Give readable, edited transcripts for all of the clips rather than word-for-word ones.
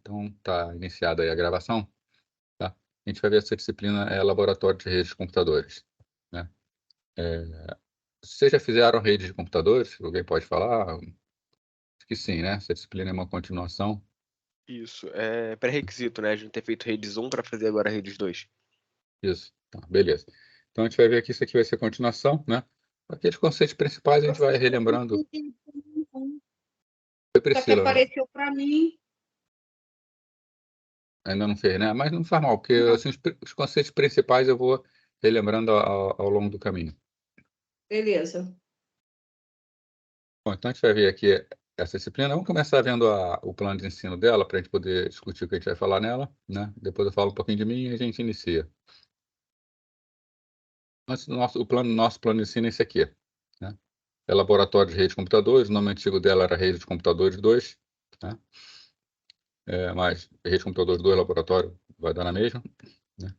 Então, está iniciada aí a gravação, tá? A gente vai ver essa disciplina, Laboratório de Redes de Computadores, né? Vocês já fizeram rede de computadores? Alguém pode falar? Acho que sim, né? Essa disciplina é uma continuação. Isso, é pré-requisito, né, a gente ter feito redes 1 para fazer agora redes 2. Isso, tá, beleza. Então, a gente vai ver aqui, isso aqui vai ser continuação, né? Aqueles conceitos principais a gente vai relembrando. Oi, Só que Priscila, apareceu para mim. ainda não fez, né? Mas não faz mal, porque assim, os conceitos principais eu vou relembrando ao longo do caminho. Beleza. Bom, então a gente vai ver aqui essa disciplina. Vamos começar vendo o plano de ensino dela, para a gente poder discutir o que a gente vai falar nela, né? Depois eu falo um pouquinho de mim e a gente inicia. Nosso plano de ensino é esse aqui, né? É Laboratório de Rede de Computadores, o nome antigo dela era Rede de Computadores 2, né? Mas Rede de Computadores 2, laboratório, vai dar na mesma, né?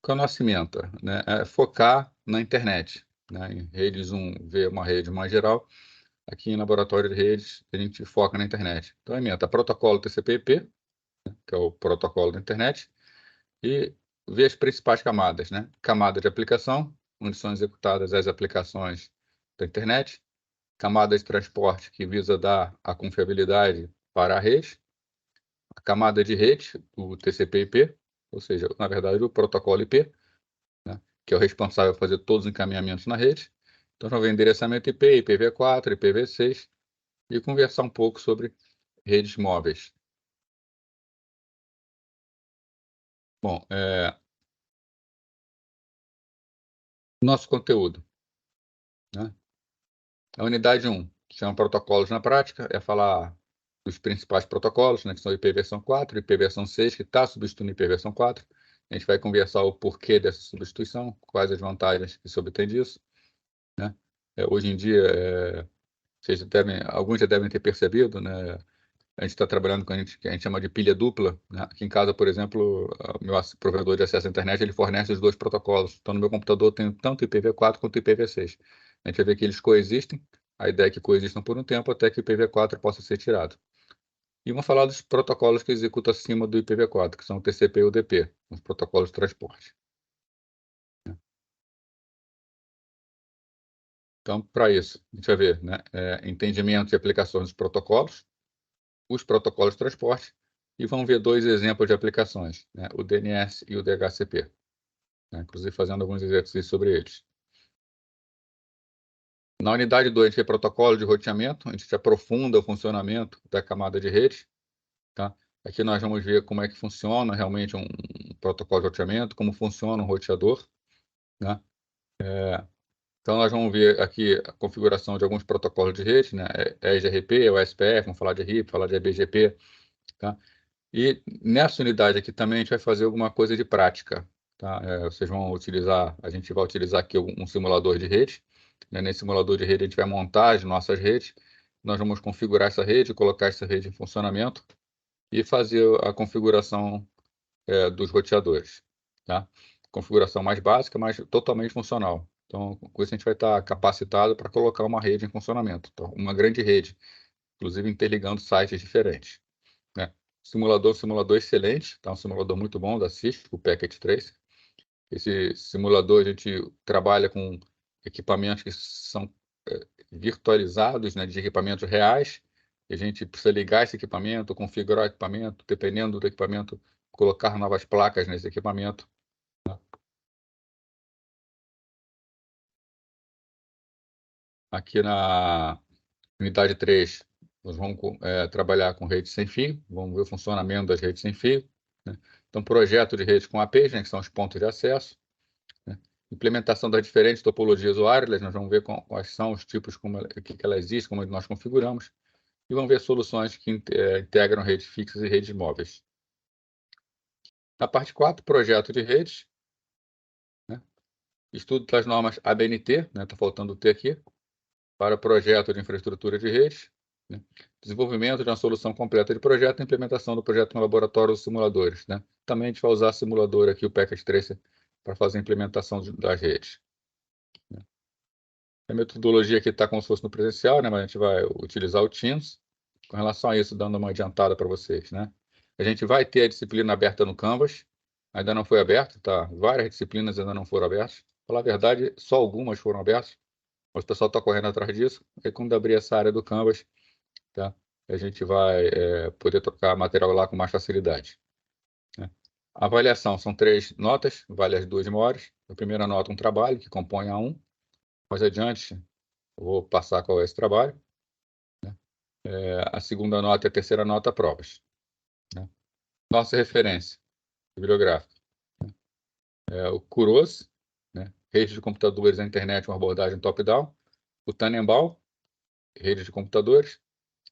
Qual é o nosso meta, né? É focar na internet, né? Em redes, ver uma rede mais geral. Aqui em Laboratório de Redes, a gente foca na internet. Então, a meta, protocolo TCP/IP, que é o protocolo da internet, e ver as principais camadas, né? Camada de aplicação, onde são executadas as aplicações da internet. Camada de transporte, que visa dar a confiabilidade para a rede. A camada de rede, o TCP/IP, ou seja, na verdade, o protocolo IP, né? Que é o responsável por fazer todos os encaminhamentos na rede. Então, vamos ver endereçamento IP, IPv4, IPv6, e conversar um pouco sobre redes móveis. Bom, nosso conteúdo, né? A unidade 1, que chama protocolos na prática, é falar dos principais protocolos, né, que são o IP versão 4, IP versão 6, que está substituindo o IP versão 4. A gente vai conversar o porquê dessa substituição, quais as vantagens que se obtém disso, né? Hoje em dia, alguns já devem ter percebido, né? A gente está trabalhando com que a gente chama de pilha dupla, né? Aqui em casa, por exemplo, o meu provedor de acesso à internet, ele fornece os dois protocolos. Então, no meu computador, eu tenho tanto IPv4 quanto IPv6. A gente vai ver que eles coexistem. A ideia é que coexistam por um tempo até que o IPv4 possa ser tirado. E vamos falar dos protocolos que executam acima do IPv4, que são o TCP e o UDP, os protocolos de transporte. Então, para isso, a gente vai ver, né, entendimento e aplicações dos protocolos, os protocolos de transporte, e vamos ver dois exemplos de aplicações, né, o DNS e o DHCP, né, inclusive fazendo alguns exercícios sobre eles. Na unidade 2, a gente vê protocolo de roteamento, a gente aprofunda o funcionamento da camada de rede, tá? Aqui nós vamos ver como é que funciona realmente um protocolo de roteamento, como funciona um roteador, né? Então, nós vamos ver aqui a configuração de alguns protocolos de rede, né? EGRP, o SPF, vamos falar de RIP, falar de EBGP, tá? E nessa unidade aqui também a gente vai fazer alguma coisa de prática, tá? Vocês vão utilizar, a gente vai utilizar aqui um simulador de rede, né? Nesse simulador de rede a gente vai montar as nossas redes, nós vamos configurar essa rede, colocar essa rede em funcionamento e fazer a configuração dos roteadores, tá? Configuração mais básica, mas totalmente funcional. Então, com isso a gente vai estar capacitado para colocar uma rede em funcionamento, então, uma grande rede, inclusive interligando sites diferentes, né? Simulador excelente, tá? Um simulador muito bom da Cisco, o Packet Tracer. Esse simulador a gente trabalha com equipamentos que são virtualizados, né, de equipamentos reais. E a gente precisa ligar esse equipamento, configurar o equipamento, dependendo do equipamento, colocar novas placas nesse equipamento. Aqui na unidade 3, nós vamos trabalhar com rede sem fio, vamos ver o funcionamento das redes sem fio, né? Então, projeto de rede com APs, né, que são os pontos de acesso, né? Implementação das diferentes topologias wireless, nós vamos ver quais são os tipos, que elas existem, como nós configuramos, e vamos ver soluções que integram redes fixas e redes móveis. Na parte 4, projeto de redes, né? Estudo das normas ABNT, né? Está faltando o T aqui, para projeto de infraestrutura de redes, né? Desenvolvimento de uma solução completa de projeto e implementação do projeto no laboratório dos simuladores, né? Também a gente vai usar simulador aqui, o Packet Tracer, para fazer a implementação das redes, né? A metodologia aqui está como se fosse no presencial, né? Mas a gente vai utilizar o Teams. Com relação a isso, dando uma adiantada para vocês, né? A gente vai ter a disciplina aberta no Canvas, ainda não foi aberta, tá? Várias disciplinas ainda não foram abertas. Pra falar a verdade, só algumas foram abertas, mas o pessoal está correndo atrás disso. E quando abrir essa área do Canvas, tá? A gente vai poder trocar material lá com mais facilidade. Né? A avaliação são 3 notas, vale as 2 maiores. A primeira nota, um trabalho, que compõe a 1. Mais adiante, eu vou passar qual é esse trabalho. Né? A segunda nota e a terceira nota, provas. Né? Nossa referência bibliográfica. O Kuros, né? Rede de computadores na internet, uma abordagem top-down. O Tannenbaum, rede de computadores.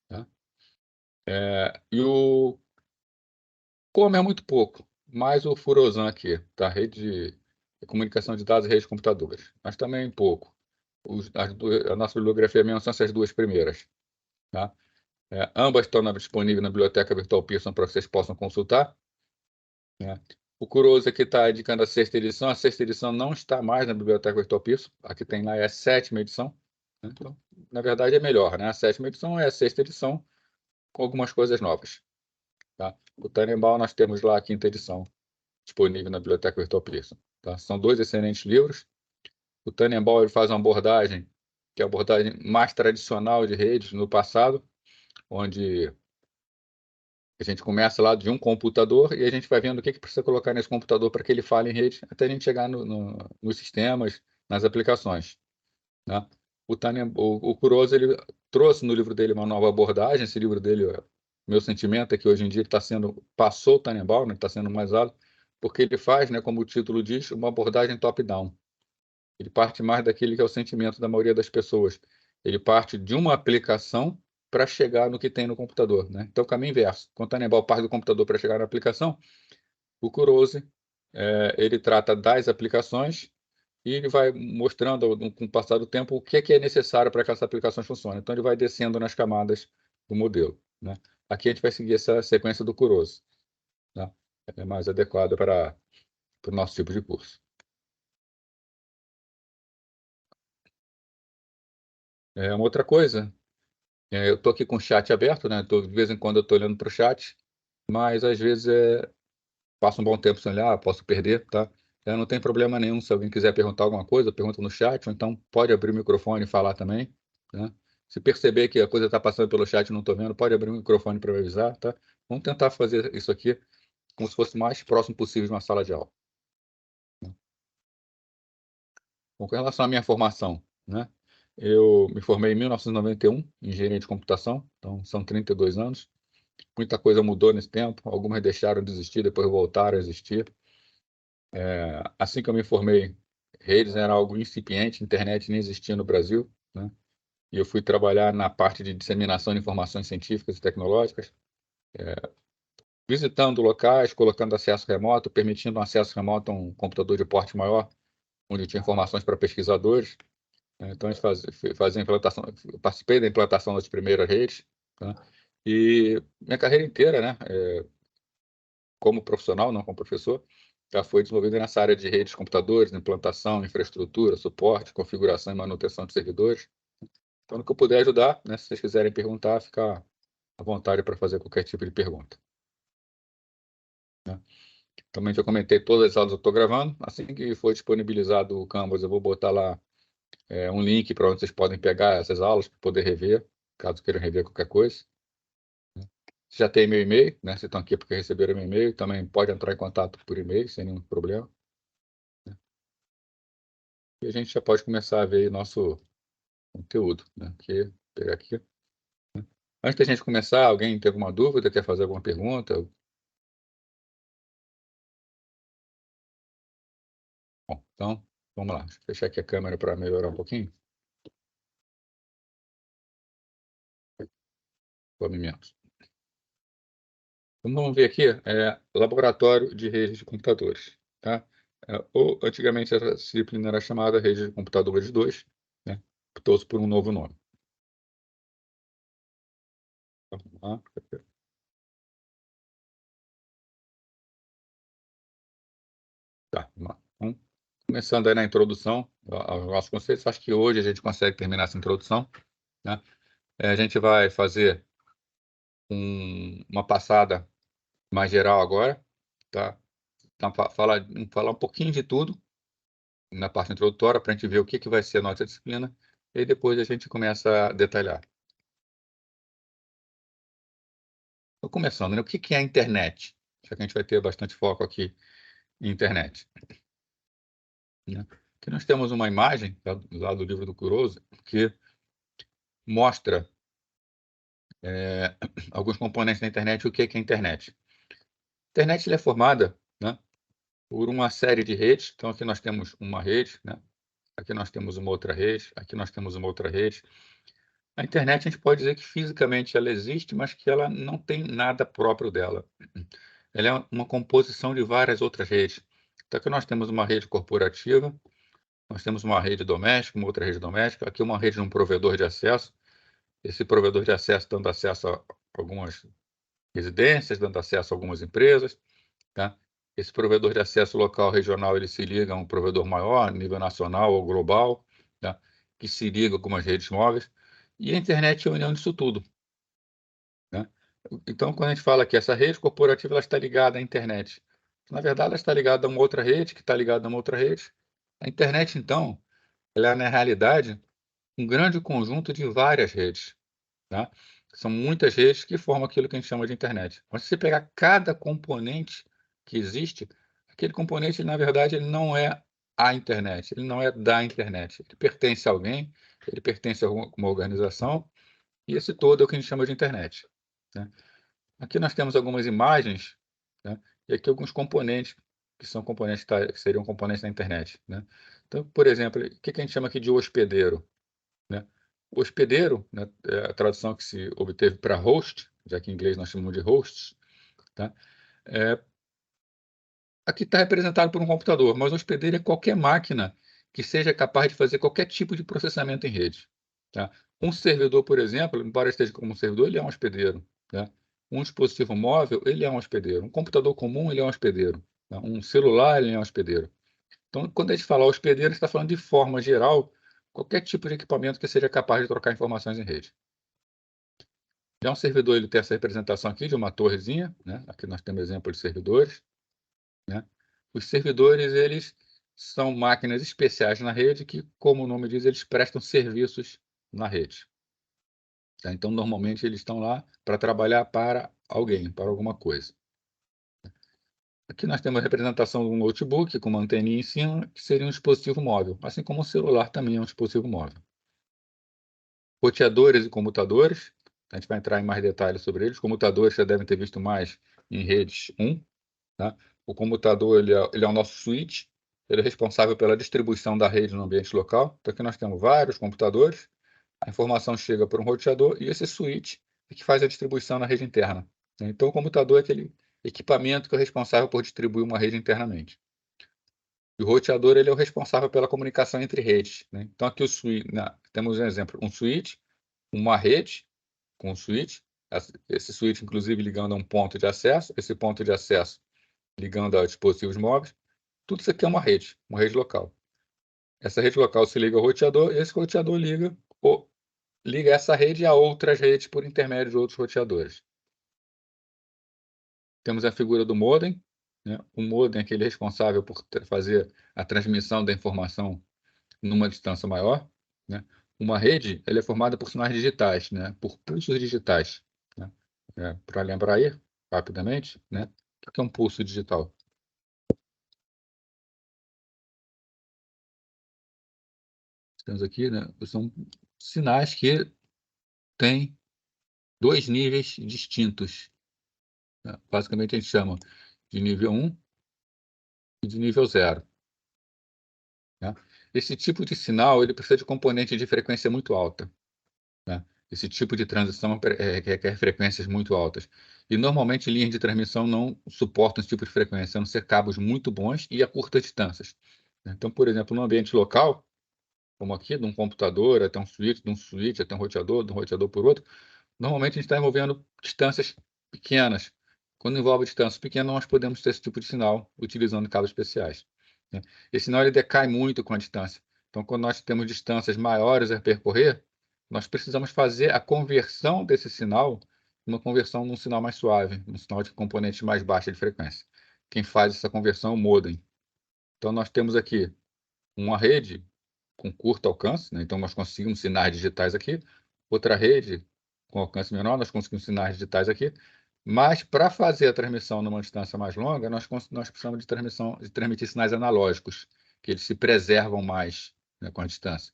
Né? E o Como é muito pouco, mais o Furosan aqui, tá? Rede de comunicação de dados e rede de computadores. Mas também pouco. A nossa bibliografia mesmo são essas 2 primeiras. Tá? Ambas estão disponíveis na biblioteca Virtual Pearson para que vocês possam consultar. Né? O Kuroso aqui está indicando a 6ª edição. A 6ª edição não está mais na biblioteca Virtual Pearson. A que tem lá é a 7ª edição. Né? Então, na verdade, é melhor. Né? A 7ª edição é a 6ª edição com algumas coisas novas. Tá? O Tannenbaum, nós temos lá a 5ª edição disponível na biblioteca Virtual Pearson. Tá? São 2 excelentes livros. O Tannenbaum ele faz uma abordagem, que é a abordagem mais tradicional de redes no passado, onde a gente começa lá de um computador e a gente vai vendo o que precisa colocar nesse computador para que ele fale em rede, até a gente chegar nos sistemas, nas aplicações. Né? O Kuroso, ele trouxe no livro dele uma nova abordagem. Esse livro dele, meu sentimento é que hoje em dia ele passou o Tannenbaum, né? Está sendo mais alto, porque ele faz, né, como o título diz, uma abordagem top-down. Ele parte mais daquele que é o sentimento da maioria das pessoas. Ele parte de uma aplicação para chegar no que tem no computador. Né? Então, o caminho inverso. Quando o Tannenbaum parte do computador para chegar na aplicação, o Kuroso, ele trata das aplicações e ele vai mostrando, com o passar do tempo, o que é necessário para que essas aplicações funcionem. Então, ele vai descendo nas camadas do modelo. Né? Aqui a gente vai seguir essa sequência do Kuroso. Tá? É mais adequada para o nosso tipo de curso. Uma outra coisa, eu estou aqui com o chat aberto, né? De vez em quando eu estou olhando para o chat, mas às vezes passo um bom tempo sem olhar, posso perder, tá? Não tem problema nenhum. Se alguém quiser perguntar alguma coisa, pergunta no chat, ou então pode abrir o microfone e falar também. Né? Se perceber que a coisa está passando pelo chat e não estou vendo, pode abrir o microfone para me avisar. Tá? Vamos tentar fazer isso aqui como se fosse o mais próximo possível de uma sala de aula. Bom, com relação à minha formação, né? Eu me formei em 1991 em engenharia de computação, então são 32 anos. Muita coisa mudou nesse tempo, algumas deixaram de existir, depois voltaram a existir. Assim que eu me formei, redes era algo incipiente, internet nem existia no Brasil, né? E eu fui trabalhar na parte de disseminação de informações científicas e tecnológicas, visitando locais, colocando acesso remoto, permitindo um acesso remoto a um computador de porte maior, onde tinha informações para pesquisadores. Então, a gente fazia implantação, eu participei da implantação das primeiras redes, tá? E minha carreira inteira, né, como profissional, não como professor, já foi desenvolvida nessa área de redes de computadores, implantação, infraestrutura, suporte, configuração e manutenção de servidores. Então, no que eu puder ajudar, né, se vocês quiserem perguntar, fica à vontade para fazer qualquer tipo de pergunta. Né? Também já comentei todas as aulas que eu estou gravando. Assim que for disponibilizado o Canvas, eu vou botar lá um link para onde vocês podem pegar essas aulas para poder rever, caso queiram rever qualquer coisa. Você já tem meu e-mail, né? Vocês estão aqui porque receberam meu e-mail, também pode entrar em contato por e-mail, sem nenhum problema. E a gente já pode começar a ver nosso conteúdo, né? Aqui, pegar aqui. Antes da gente começar, alguém tem alguma dúvida, quer fazer alguma pergunta? Bom, então, vamos lá. Deixa eu fechar aqui a câmera para melhorar um pouquinho. Menos. Então, vamos ver aqui, laboratório de redes de computadores. Tá? Antigamente, essa disciplina era chamada Rede de Computadores 2, né? Optou-se por um novo nome. Vamos lá. Tá, vamos lá. Então, começando aí na introdução aos nossos conceitos, acho que hoje a gente consegue terminar essa introdução. Né? A gente vai fazer uma passada mais geral agora, tá? Então, falar um pouquinho de tudo na parte introdutória para a gente ver o que vai ser a nossa disciplina e depois a gente começa a detalhar. Então, começando, né? O que é a internet? Já que a gente vai ter bastante foco aqui em internet. Né? Aqui nós temos uma imagem lá do livro do Kuroso que mostra alguns componentes da internet. O que é a internet? A internet é formada, né, por uma série de redes. Então, aqui nós temos uma rede, né? Aqui nós temos uma outra rede, aqui nós temos uma outra rede. A internet, a gente pode dizer que fisicamente ela existe, mas que ela não tem nada próprio dela. Ela é uma composição de várias outras redes. Então, aqui nós temos uma rede corporativa, nós temos uma rede doméstica, uma outra rede doméstica, aqui uma rede de um provedor de acesso, esse provedor de acesso dando acesso a algumas residências, dando acesso a algumas empresas, tá? Esse provedor de acesso local, regional, ele se liga a um provedor maior, nível nacional ou global, tá? Que se liga a algumas redes móveis, e a internet é a união disso tudo, né? Então, quando a gente fala que essa rede corporativa ela está ligada à internet, na verdade, ela está ligada a uma outra rede, que está ligada a uma outra rede. A internet, então, ela é, na realidade, um grande conjunto de várias redes, tá? São muitas redes que formam aquilo que a gente chama de internet. Mas se você pegar cada componente que existe, aquele componente, na verdade, ele não é a internet, ele não é da internet. Ele pertence a alguém, ele pertence a uma organização, e esse todo é o que a gente chama de internet, né? Aqui nós temos algumas imagens, né? E aqui alguns componentes, que são componentes, que seriam componentes da internet, né? Então, por exemplo, o que a gente chama aqui de hospedeiro, né? O hospedeiro, né, é a tradução que se obteve para host, já que em inglês nós chamamos de hosts, tá? Aqui está representado por um computador, mas o hospedeiro é qualquer máquina que seja capaz de fazer qualquer tipo de processamento em rede, tá? Um servidor, por exemplo, embora esteja como um servidor, ele é um hospedeiro, tá? Um dispositivo móvel, ele é um hospedeiro. Um computador comum, ele é um hospedeiro, tá? Um celular, ele é um hospedeiro. Então, quando a gente fala hospedeiro, está falando de forma geral qualquer tipo de equipamento que seja capaz de trocar informações em rede. Já um servidor, ele tem essa representação aqui de uma torrezinha, né? Aqui nós temos exemplo de servidores, né? Os servidores, eles são máquinas especiais na rede que, como o nome diz, eles prestam serviços na rede, tá? Então, normalmente, eles estão lá para trabalhar para alguém, para alguma coisa. Aqui nós temos a representação de um notebook com uma anteninha em cima, que seria um dispositivo móvel, assim como o celular também é um dispositivo móvel. Roteadores e comutadores, a gente vai entrar em mais detalhes sobre eles. Comutadores já devem ter visto mais em redes 1, tá? O comutador ele é o nosso switch, ele é responsável pela distribuição da rede no ambiente local. Então, aqui nós temos vários computadores, a informação chega por um roteador e esse switch é que faz a distribuição na rede interna, né? Então, o computador é aquele equipamento que é responsável por distribuir uma rede internamente. E o roteador ele é o responsável pela comunicação entre redes, né? Então, aqui temos um exemplo, um switch, uma rede com um switch, esse switch, inclusive, ligando a um ponto de acesso, esse ponto de acesso ligando a dispositivos móveis. Tudo isso aqui é uma rede local. Essa rede local se liga ao roteador e esse roteador liga essa rede a outras redes por intermédio de outros roteadores. Temos a figura do modem, né? O modem é aquele responsável por fazer a transmissão da informação numa distância maior, né? Uma rede ela é formada por sinais digitais, né? Por pulsos digitais, né? Para lembrar aí, rapidamente, né? O que é um pulso digital? Temos aqui, né? São sinais que têm dois níveis distintos, né? Basicamente, a gente chama de nível 1 e de nível 0. Né? Esse tipo de sinal ele precisa de componente de frequência muito alta, né? Esse tipo de transição requer frequências muito altas. E, normalmente, linhas de transmissão não suportam esse tipo de frequência, a não ser cabos muito bons e a curtas distâncias. Então, por exemplo, no ambiente local, como aqui, de um computador até um switch, de um switch até um roteador, de um roteador por outro, normalmente a gente está envolvendo distâncias pequenas. Quando envolve distâncias pequenas, nós podemos ter esse tipo de sinal utilizando cabos especiais, né? Esse sinal ele decai muito com a distância. Então, quando nós temos distâncias maiores a percorrer, nós precisamos fazer a conversão desse sinal uma conversão num sinal mais suave, num sinal de componente mais baixa de frequência. Quem faz essa conversão é o modem. Então, nós temos aqui uma rede com curto alcance, né? Então nós conseguimos sinais digitais aqui, outra rede com alcance menor, nós conseguimos sinais digitais aqui, mas para fazer a transmissão numa distância mais longa, nós precisamos de transmitir sinais analógicos, que eles se preservam mais, né, com a distância.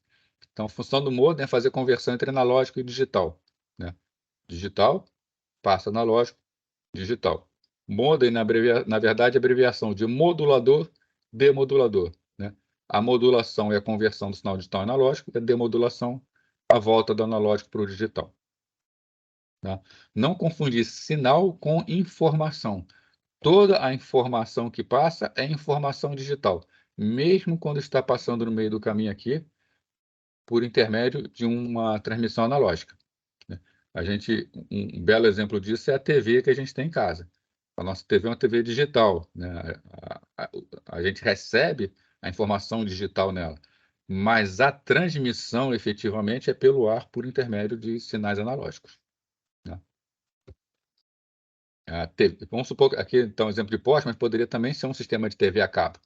Então, a função do modem é fazer conversão entre analógico e digital, né? Digital, passa analógico, digital. Modem, na verdade, é abreviação de modulador, demodulador, né? A modulação é a conversão do sinal digital analógico, e a demodulação, a volta do analógico para o digital. Tá? Não confundir sinal com informação. Toda a informação que passa é informação digital, mesmo quando está passando no meio do caminho aqui, por intermédio de uma transmissão analógica, né? Um belo exemplo disso é a TV que a gente tem em casa. A nossa TV é uma TV digital, né? A gente recebe a informação digital nela, mas a transmissão efetivamente é pelo ar por intermédio de sinais analógicos, né? Vamos supor que aqui está um exemplo de poste, mas poderia também ser um sistema de TV a cabo.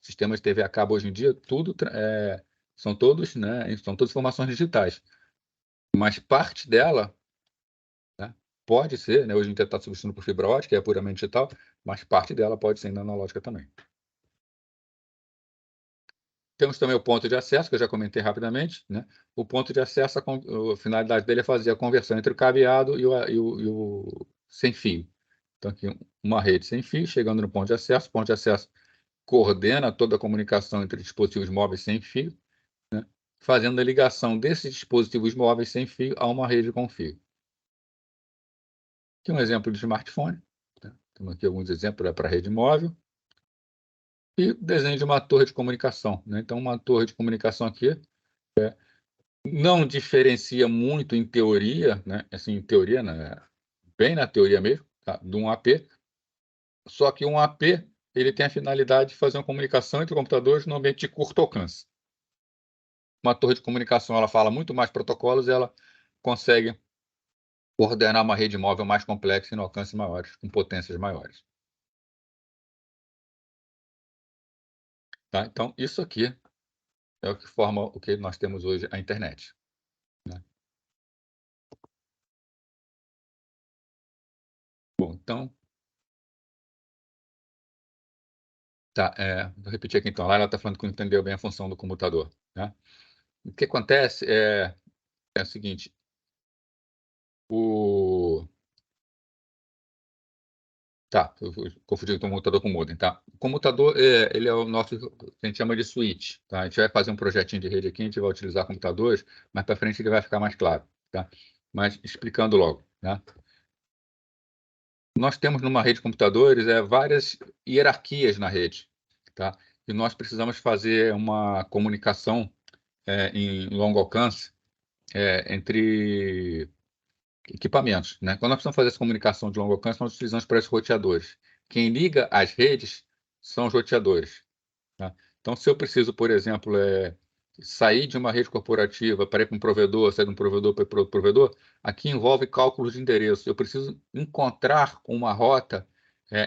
Sistema de TV a cabo hoje em dia, são todas informações digitais, mas parte dela, né, pode ser, né, hoje em dia está substituindo por fibra ótica, é puramente digital, mas parte dela pode ser ainda analógica também. Temos também o ponto de acesso, que eu já comentei rapidamente, né? O ponto de acesso, a finalidade dele é fazer a conversão entre o cabeado e o sem fio. Então, aqui uma rede sem fio, chegando no ponto de acesso coordena toda a comunicação entre dispositivos móveis sem fio, né? Fazendo a ligação desses dispositivos móveis sem fio a uma rede com fio. Aqui um exemplo de smartphone, tá? Temos aqui alguns exemplos para a rede móvel. E desenho de uma torre de comunicação, né? Então, uma torre de comunicação aqui não diferencia muito em teoria, né? Assim, em teoria, né? Bem na teoria mesmo, tá? De um AP. Só que um AP ele tem a finalidade de fazer uma comunicação entre computadores no ambiente de curto alcance. Uma torre de comunicação ela fala muito mais protocolos e ela consegue coordenar uma rede móvel mais complexa e no alcance maiores, com potências maiores. Tá? Então, isso aqui é o que forma o que nós temos hoje, a internet, né? Bom, então, tá, vou repetir aqui então. Lá ela está falando que não entendeu bem a função do computador, né? O que acontece é o seguinte: Tá, eu confundi o computador com o modem, tá? O computador, ele é o nosso, a gente chama de switch, tá? A gente vai fazer um projetinho de rede aqui, a gente vai utilizar computadores, mas para frente ele vai ficar mais claro, tá? Mas explicando logo, tá? Nós temos numa rede de computadores várias hierarquias na rede, tá? E nós precisamos fazer uma comunicação em longo alcance entre equipamentos, né? Quando nós precisamos fazer essa comunicação de longo alcance, nós utilizamos para esses roteadores. Quem liga as redes são os roteadores, tá? Então, se eu preciso, por exemplo, sair de uma rede corporativa para ir para um provedor, sair de um provedor para ir para outro provedor, aqui envolve cálculos de endereço. Eu preciso encontrar uma rota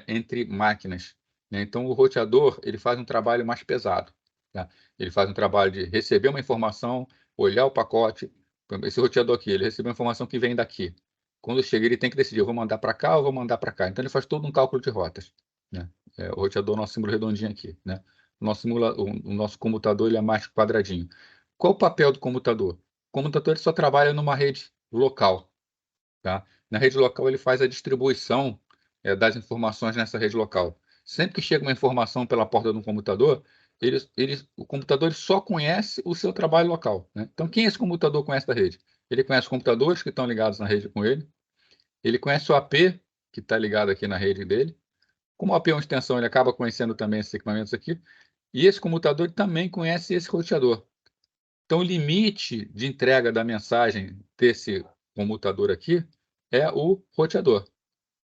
entre máquinas, né? Então, o roteador ele faz um trabalho mais pesado, tá? Ele faz um trabalho de receber uma informação, olhar o pacote. Esse roteador aqui, ele recebeu a informação que vem daqui. Quando chega, ele tem que decidir, eu vou mandar para cá ou vou mandar para cá. Então, ele faz todo um cálculo de rotas, né? O roteador, nosso símbolo redondinho aqui, né? O nosso computador ele é mais quadradinho. Qual o papel do computador? O computador ele só trabalha numa rede local, tá? Na rede local, ele faz a distribuição das informações nessa rede local. Sempre que chega uma informação pela porta de um computador, o computador só conhece o seu trabalho local, né? Então, quem esse computador conhece da rede? Ele conhece os computadores que estão ligados na rede com ele conhece o AP, que está ligado aqui na rede dele. Como o AP é uma extensão, ele acaba conhecendo também esses equipamentos aqui. E esse computador também conhece esse roteador. Então, o limite de entrega da mensagem desse computador aqui é o roteador,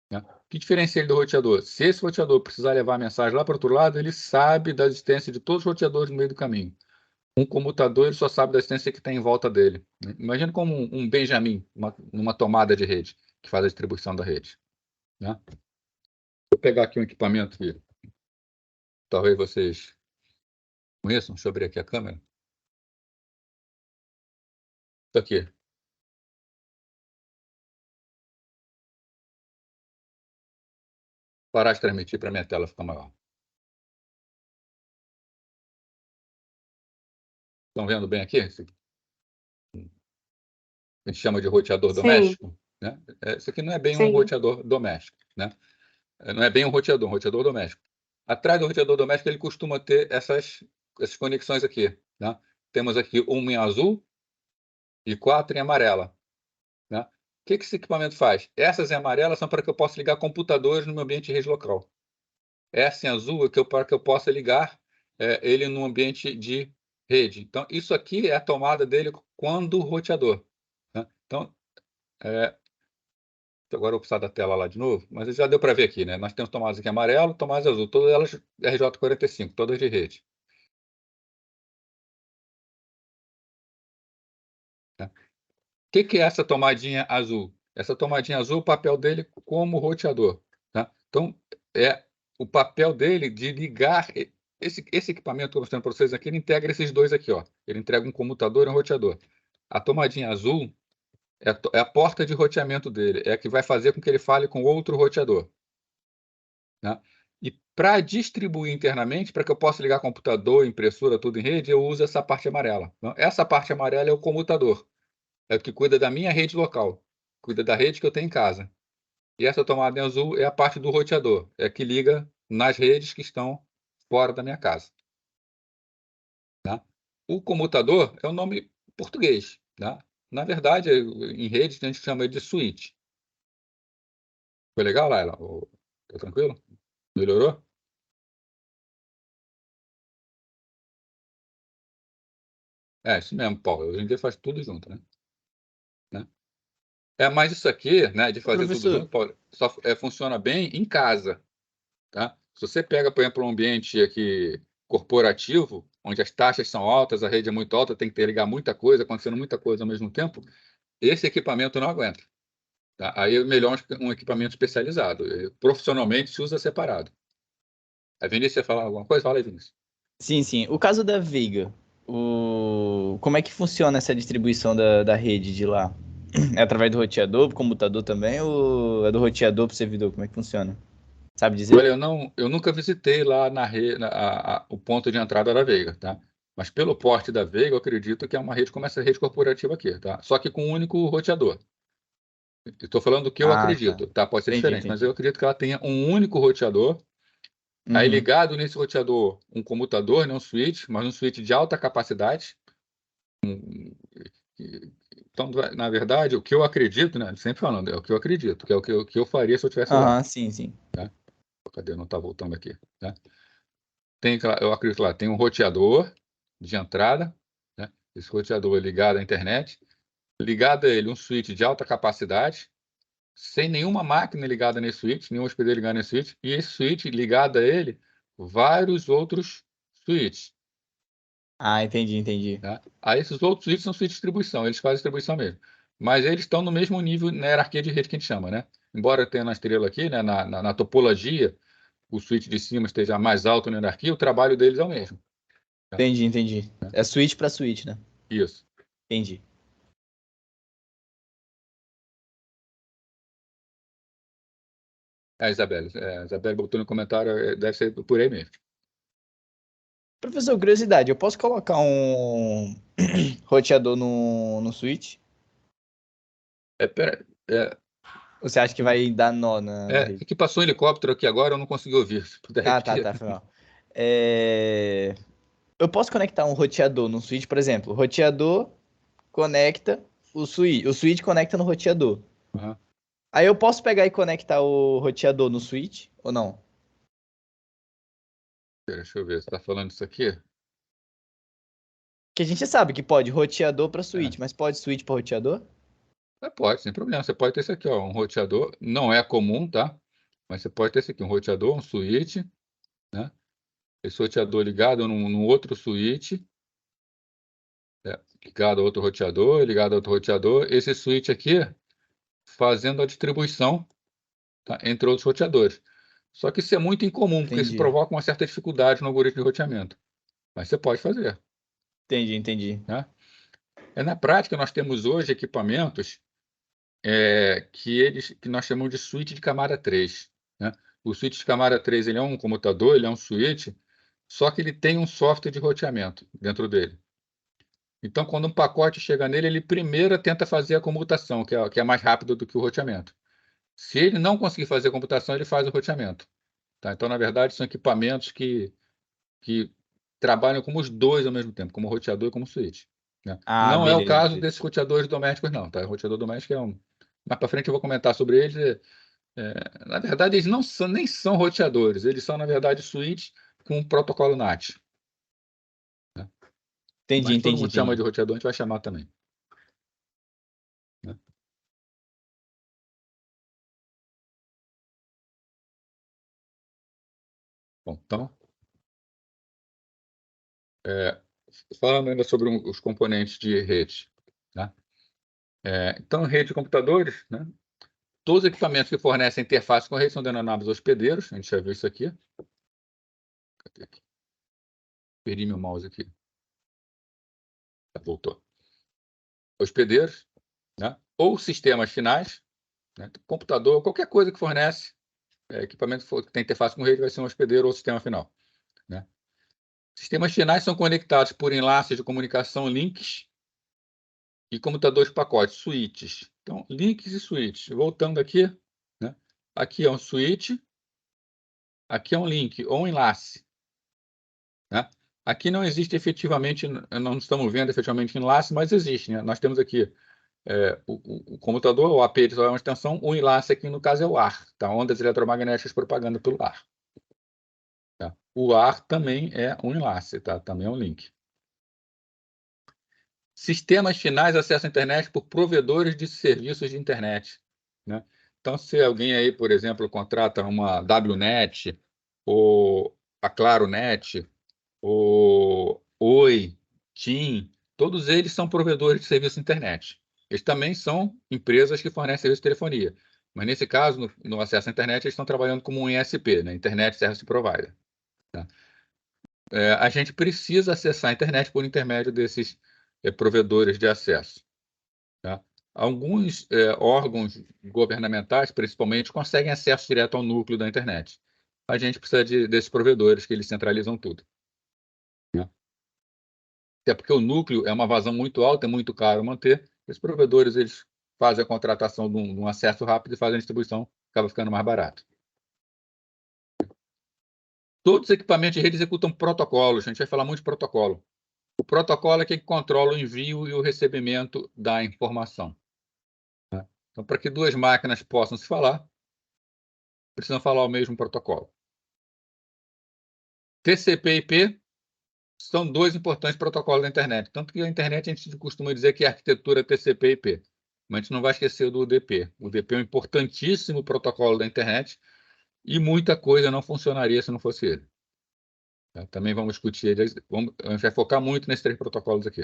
né? O que diferencia ele do roteador? Se esse roteador precisar levar a mensagem lá para o outro lado, ele sabe da existência de todos os roteadores no meio do caminho. Um computador ele só sabe da existência que está em volta dele, né? Imagina como um Benjamin, numa tomada de rede. que faz a distribuição da rede, né? Vou pegar aqui um equipamento que talvez vocês conheçam. Deixa eu abrir aqui a câmera. Isso aqui. Parar de transmitir para minha tela ficar maior. Estão vendo bem aqui? A gente chama de roteador Sim. doméstico, né? Isso aqui não é bem um Sim. roteador doméstico, né? Não é bem um roteador doméstico. Atrás do roteador doméstico, ele costuma ter essas conexões aqui, né? Temos aqui uma em azul e 4 em amarela, né? O que esse equipamento faz? Essas em amarela são para que eu possa ligar computadores no meu ambiente de rede local. Essa em azul é para que eu possa ligar ele no ambiente de rede. Então, isso aqui é a tomada dele quando roteador, né? Então, agora eu vou precisar da tela lá de novo, mas já deu para ver aqui, né? Nós temos tomadas aqui amarelo, tomadas azul, todas elas RJ45, todas de rede. Né? O que é essa tomadinha azul? Essa tomadinha azul, o papel dele como roteador. Tá? Então, é o papel dele de ligar esse equipamento que eu estou mostrando para vocês aqui, ele integra esses dois aqui, ó. Ele entrega um comutador e um roteador. A tomadinha azul é a porta de roteamento dele, é a que vai fazer com que ele fale com outro roteador. Né? E para distribuir internamente, para que eu possa ligar computador, impressora, tudo em rede, eu uso essa parte amarela. Então, essa parte amarela é o comutador. É o que cuida da minha rede local, cuida da rede que eu tenho em casa. E essa tomada em azul é a parte do roteador, é a que liga nas redes que estão fora da minha casa. Tá? O comutador é o nome português. Tá? Na verdade, em rede, a gente chama de switch. Foi legal, Laila? Tá tranquilo? Melhorou? Isso mesmo, Paulo. Hoje em dia faz tudo junto, né? Mas isso aqui, né, de fazer tudo Professor, junto, Paulo, só funciona bem em casa. Tá? Se você pega, por exemplo, um ambiente aqui corporativo, onde as taxas são altas, a rede é muito alta, tem que ter ligar muita coisa, acontecendo muita coisa ao mesmo tempo, esse equipamento não aguenta. Tá? Aí é melhor um equipamento especializado. Profissionalmente se usa separado. A Vinícius, você falar alguma coisa? Fala aí, Vinícius. Sim. O caso da Veiga, como é que funciona essa distribuição da rede de lá? É através do roteador, pro computador também, ou é do roteador pro servidor? Como é que funciona? Sabe dizer? Olha, eu nunca visitei lá o ponto de entrada da Veiga, tá? Mas pelo porte da Veiga, eu acredito que é uma rede como essa rede corporativa aqui, tá? Só que com um único roteador. Estou falando do que eu acredito, tá? Pode ser diferente, mas eu acredito que ela tenha um único roteador. Aí ligado nesse roteador um comutador, né, um switch, mas um switch de alta capacidade. Então, na verdade, o que eu acredito, né? Sempre falando, é o que eu acredito, que é o que eu faria se eu estivesse lá. Sim. Tá? Cadê? Não está voltando aqui. Tá? Eu acredito lá, tem um roteador de entrada, né? Esse roteador é ligado à internet, ligado a ele um switch de alta capacidade, sem nenhuma máquina ligada nesse switch, nenhum hospedeiro ligado nesse switch, e esse switch ligado a ele, vários outros switches. Entendi. Tá? Aí esses outros switches são switch de distribuição, eles fazem distribuição mesmo. Mas eles estão no mesmo nível na hierarquia de rede que a gente chama, né? Embora tenha na estrela aqui, né, na topologia, o switch de cima esteja mais alto na hierarquia, o trabalho deles é o mesmo. Tá? Entendi. É switch para switch, né? Isso. Entendi. Isabelle. Isabelle botou no comentário, deve ser por aí mesmo. Professor, curiosidade, eu posso colocar um roteador no switch? Ou você acha que vai dar nó na rede? Que passou um helicóptero aqui agora, eu não consegui ouvir. Se puder repetir. Tá, foi mal. Eu posso conectar um roteador no switch, por exemplo. O roteador conecta o switch conecta no roteador. Uhum. Aí eu posso pegar e conectar o roteador no switch ou não? Deixa eu ver, você está falando isso aqui? Que a gente sabe que pode roteador para switch, mas pode switch para roteador? Pode, sem problema. Você pode ter esse aqui, ó, um roteador. Não é comum, tá? Mas você pode ter esse aqui, um roteador, um switch, né? Esse roteador ligado num outro switch, ligado a outro roteador, ligado a outro roteador. Esse switch aqui fazendo a distribuição, tá, entre outros roteadores. Só que isso é muito incomum, porque isso Entendi. provoca uma certa dificuldade no algoritmo de roteamento. Mas você pode fazer. Entendi. Na prática, nós temos hoje equipamentos que nós chamamos de switch de camada 3. Né? O switch de camada 3 ele é um comutador, ele é um switch, só que ele tem um software de roteamento dentro dele. Então, quando um pacote chega nele, ele primeiro tenta fazer a comutação, que é mais rápido do que o roteamento. Se ele não conseguir fazer a computação, ele faz o roteamento. Tá? Então, na verdade, são equipamentos que trabalham como os dois ao mesmo tempo, como roteador e como switch. Né? Ah, Não é o beleza, caso beleza. desses roteadores domésticos, não. Tá? O roteador doméstico é um... Mais para frente eu vou comentar sobre eles. Na verdade, eles nem são roteadores, eles são, na verdade, switch com protocolo NAT. Né? Mas todo mundo chama de roteador, a gente vai chamar também. Né? Bom, então, falando ainda sobre os componentes de rede. Né? Então, rede de computadores, né? Todos os equipamentos que fornecem interface com rede são denominados hospedeiros. A gente já viu isso aqui. Cadê aqui? Perdi meu mouse aqui. Voltou. Hospedeiros, né? Ou sistemas finais, né? Computador, qualquer coisa que fornece equipamento que tem interface com rede vai ser um hospedeiro ou sistema final. Né? Sistemas finais são conectados por enlaces de comunicação, links, e computadores pacotes, switches. Então, links e switches. Voltando aqui, né? Aqui é um switch, aqui é um link ou um enlace. Né? Aqui não existe efetivamente, não estamos vendo efetivamente enlace, mas existe. Né? Nós temos aqui o computador, o AP é uma extensão, o enlace aqui no caso é o ar, tá? Ondas eletromagnéticas propagando pelo ar. Tá? O ar também é um enlace, tá? Também é um link. Sistemas finais acessam a internet por provedores de serviços de internet. Né? Então, se alguém aí, por exemplo, contrata uma WNet, ou a ClaroNet, ou Oi, TIM, todos eles são provedores de serviço de internet. Eles também são empresas que fornecem serviço de telefonia. Mas, nesse caso, no acesso à internet, eles estão trabalhando como um ISP, né? Internet Service Provider. Tá? A gente precisa acessar a internet por intermédio desses provedores de acesso. Tá? Alguns órgãos governamentais, principalmente, conseguem acesso direto ao núcleo da internet. A gente precisa desses provedores, que eles centralizam tudo. Né? Até porque o núcleo é uma vazão muito alta, é muito caro manter. Esses provedores eles fazem a contratação de um acesso rápido e fazem a distribuição, acaba ficando mais barato. Todos os equipamentos de rede executam protocolos. A gente vai falar muito de protocolo. O protocolo é quem controla o envio e o recebimento da informação. Né? Então, para que duas máquinas possam se falar, precisam falar o mesmo protocolo. TCP e IP são dois importantes protocolos da internet. Tanto que a internet a gente costuma dizer que é arquitetura TCP e IP. Mas a gente não vai esquecer do UDP. O UDP é um importantíssimo protocolo da internet e muita coisa não funcionaria se não fosse ele. Tá? Também vamos discutir ele. A gente vai focar muito nesses três protocolos aqui.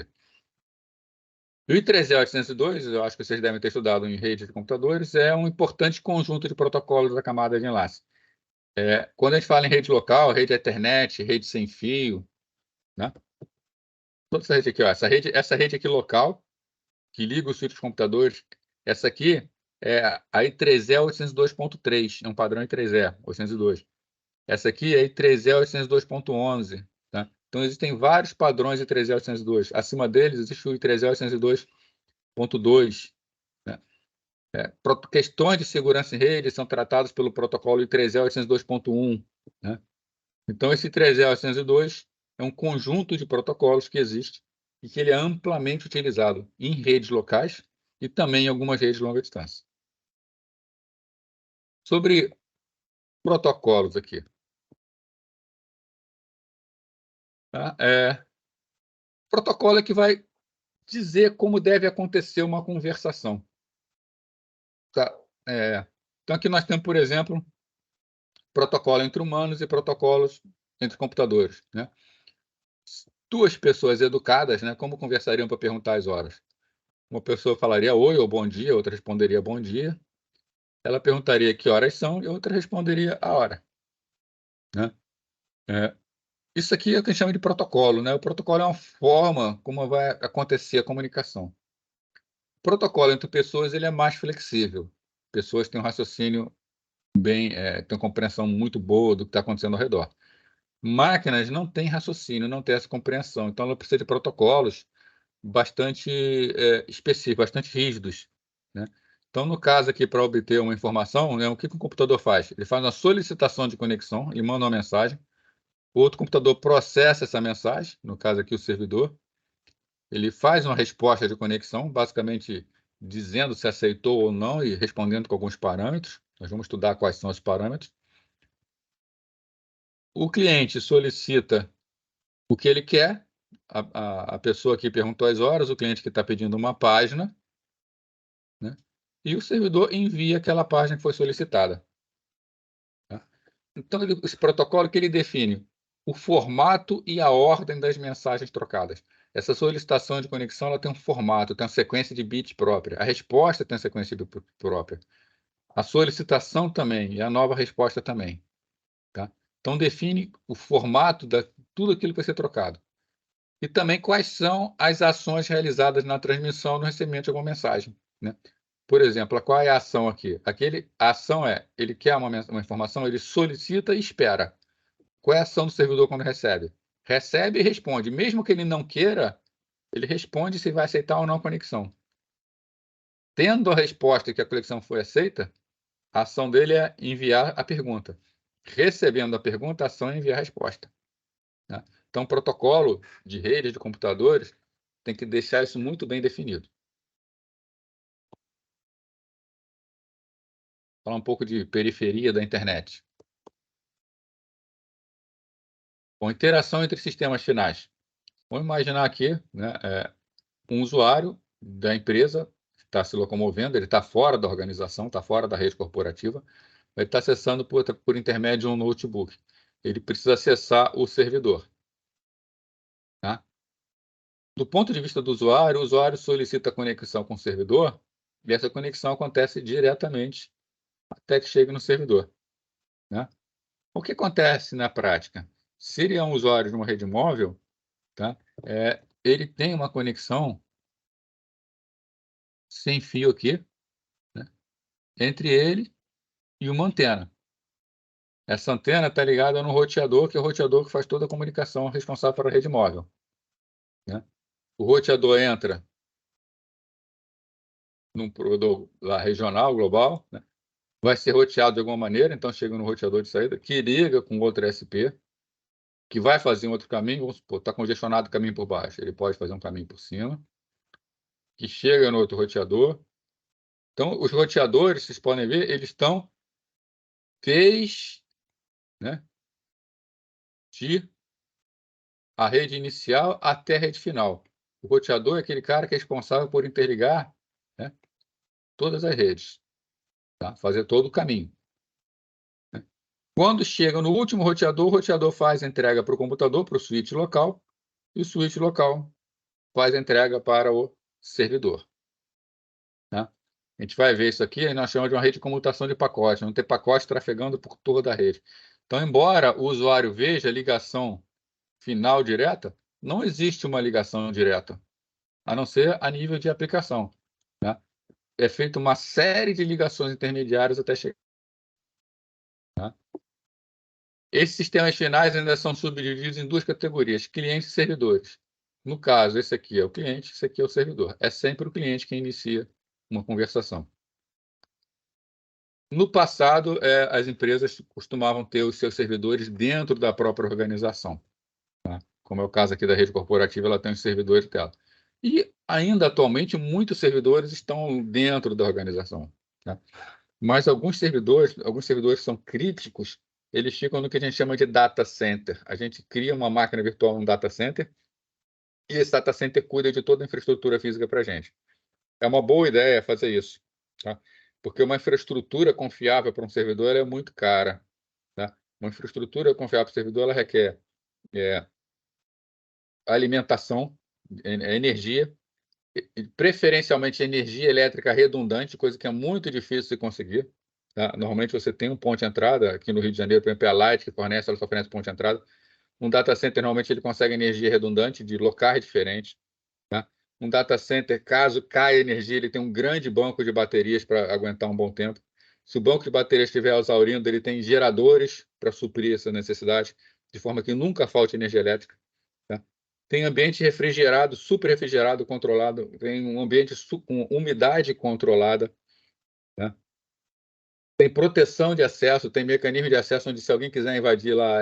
O I3E-802, eu acho que vocês devem ter estudado em rede de computadores, é um importante conjunto de protocolos da camada de enlace. Quando a gente fala em rede local, rede Ethernet, rede sem fio, né? Toda essa rede aqui, ó, essa rede aqui local, que liga os switches de computadores, essa aqui é a I3E-802.3, é um padrão I3E, 802. Essa aqui é a I3E-802.11. Tá? Então, existem vários padrões I3E-802. Acima deles, existe o I3E-802.2. Né? Questões de segurança em rede são tratadas pelo protocolo I3E-802.1. Né? Então, esse I3E-802 é um conjunto de protocolos que existe e que ele é amplamente utilizado em redes locais e também em algumas redes de longa distância. Sobre protocolos aqui. Tá? Protocolo é que vai dizer como deve acontecer uma conversação. Tá? Então, aqui nós temos, por exemplo, protocolo entre humanos e protocolos entre computadores. Né? Duas pessoas educadas, né, como conversariam para perguntar as horas? Uma pessoa falaria oi ou bom dia, outra responderia bom dia. Ela perguntaria que horas são e outra responderia a hora, né? Isso aqui é o que a gente chama de protocolo, né? O protocolo é uma forma como vai acontecer a comunicação. O protocolo entre pessoas ele é mais flexível. Pessoas têm um raciocínio bem, têm uma compreensão muito boa do que está acontecendo ao redor. Máquinas não têm raciocínio, não têm essa compreensão. Então, ela precisa de protocolos bastante específicos, bastante rígidos, né? Então, no caso aqui, para obter uma informação, né, o que o computador faz? Ele faz uma solicitação de conexão, ele manda uma mensagem, o outro computador processa essa mensagem, no caso aqui o servidor, ele faz uma resposta de conexão, basicamente dizendo se aceitou ou não e respondendo com alguns parâmetros. Nós vamos estudar quais são os parâmetros. O cliente solicita o que ele quer, a pessoa que perguntou as horas, o cliente que está pedindo uma página, né? E o servidor envia aquela página que foi solicitada. Tá? Então, esse protocolo que ele define o formato e a ordem das mensagens trocadas. Essa solicitação de conexão ela tem um formato, tem uma sequência de bits própria. A resposta tem uma sequência de bits própria. A solicitação também e a nova resposta também. Tá? Então, define o formato de tudo aquilo que vai ser trocado. E também quais são as ações realizadas na transmissão no recebimento de alguma mensagem, né? Por exemplo, qual é a ação aqui? A ação ele quer uma informação, ele solicita e espera. Qual é a ação do servidor quando recebe? Recebe e responde. Mesmo que ele não queira, ele responde se vai aceitar ou não a conexão. Tendo a resposta que a conexão foi aceita, a ação dele é enviar a pergunta. Recebendo a pergunta, a ação é enviar a resposta, né? Então, o protocolo de redes de computadores tem que deixar isso muito bem definido. Falar um pouco de periferia da internet. Bom, interação entre sistemas finais. Vamos imaginar aqui, né, um usuário da empresa está se locomovendo, ele está fora da organização, está fora da rede corporativa, ele está acessando por intermédio de um notebook. Ele precisa acessar o servidor. Tá? Do ponto de vista do usuário, o usuário solicita conexão com o servidor e essa conexão acontece diretamente até que chegue no servidor, né? O que acontece na prática? Se ele é um usuário de uma rede móvel, tá? Ele tem uma conexão sem fio aqui, né, entre ele e uma antena. Essa antena está ligada no roteador, que é o roteador que faz toda a comunicação responsável pela rede móvel, né? O roteador entra num provedor lá regional, global, né? Vai ser roteado de alguma maneira, então chega no roteador de saída, que liga com outro SP, que vai fazer um outro caminho, vamos supor, está congestionado o caminho por baixo, ele pode fazer um caminho por cima, que chega no outro roteador. Então, os roteadores, vocês podem ver, eles estão desde, né, de a rede inicial até a rede final. O roteador é aquele cara que é responsável por interligar, né, todas as redes, tá? Fazer todo o caminho, né? Quando chega no último roteador, o roteador faz a entrega para o computador, para o switch local, e o switch local faz a entrega para o servidor, tá? A gente vai ver isso aqui, e nós chamamos de uma rede de comutação de pacote, não tem pacote trafegando por toda a rede. Então, embora o usuário veja a ligação final direta, não existe uma ligação direta, a não ser a nível de aplicação, né? É feita uma série de ligações intermediárias até chegar, tá? Esses sistemas finais ainda são subdivididos em duas categorias, clientes e servidores. No caso, esse aqui é o cliente, esse aqui é o servidor. É sempre o cliente quem inicia uma conversação. No passado, as empresas costumavam ter os seus servidores dentro da própria organização, tá? Como é o caso aqui da rede corporativa, ela tem os servidores dela. E ainda atualmente, muitos servidores estão dentro da organização, tá? Mas alguns servidores são críticos, eles ficam no que a gente chama de data center. A gente cria uma máquina virtual no data center e esse data center cuida de toda a infraestrutura física para a gente. É uma boa ideia fazer isso, tá? Porque uma infraestrutura confiável para um servidor é muito cara, tá? Uma infraestrutura confiável para o servidor ela requer alimentação, energia, preferencialmente energia elétrica redundante, coisa que é muito difícil de conseguir. Tá? Normalmente você tem um ponto de entrada, aqui no Rio de Janeiro, por exemplo, a Light, que fornece, ela só fornece ponto de entrada. Um data center, normalmente, ele consegue energia redundante de locais diferentes. Tá? Um data center, caso caia energia, ele tem um grande banco de baterias para aguentar um bom tempo. Se o banco de baterias estiver exaurindo, ele tem geradores para suprir essa necessidade, de forma que nunca falte energia elétrica. Tá? Tem ambiente refrigerado, super refrigerado, controlado. Tem um ambiente com umidade controlada. Tá? Tem proteção de acesso, tem mecanismo de acesso onde, se alguém quiser invadir lá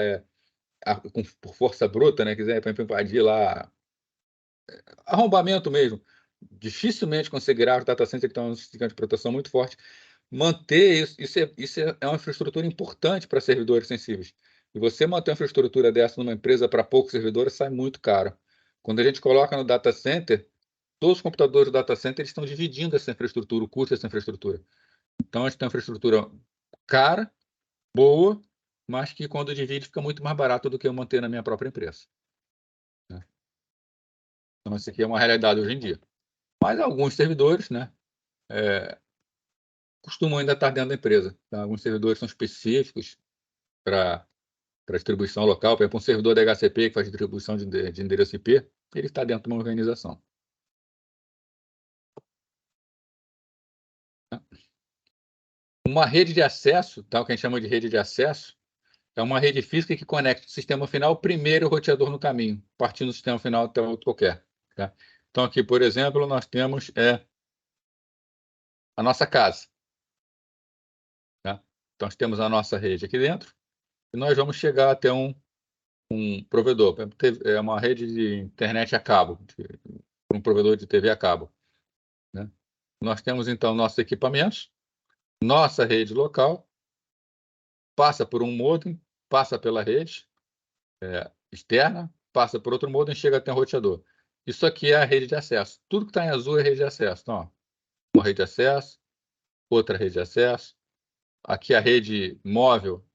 por força bruta, né, quiser invadir lá, arrombamento mesmo, dificilmente conseguirá os data centers que estão um sistema de proteção muito forte. Manter isso é uma infraestrutura importante para servidores sensíveis. E você manter uma infraestrutura dessa numa empresa para poucos servidores sai muito caro. Quando a gente coloca no data center, todos os computadores do data center estão dividindo essa infraestrutura, o custo dessa infraestrutura. Então, a gente tem uma infraestrutura cara, boa, mas que quando divide fica muito mais barato do que eu manter na minha própria empresa. Então, isso aqui é uma realidade hoje em dia. Mas alguns servidores, né, costumam ainda estar dentro da empresa. Tá? Alguns servidores são específicos para distribuição local. Por exemplo, um servidor da HCP que faz distribuição de endereço IP, ele está dentro de uma organização. Uma rede de acesso, tá? O que a gente chama de rede de acesso, é uma rede física que conecta o sistema final primeiro e o roteador no caminho, partindo do sistema final até outro qualquer. Tá? Então, aqui, por exemplo, nós temos a nossa casa. Tá? Então, nós temos a nossa rede aqui dentro e nós vamos chegar até um provedor. É uma rede de internet a cabo, um provedor de TV a cabo. Né? Nós temos, então, nossos equipamentos, nossa rede local, passa por um modem, passa pela rede externa, passa por outro modem e chega até um roteador. Isso aqui é a rede de acesso. Tudo que está em azul é rede de acesso. Então, ó, uma rede de acesso, outra rede de acesso. Aqui a rede móvel,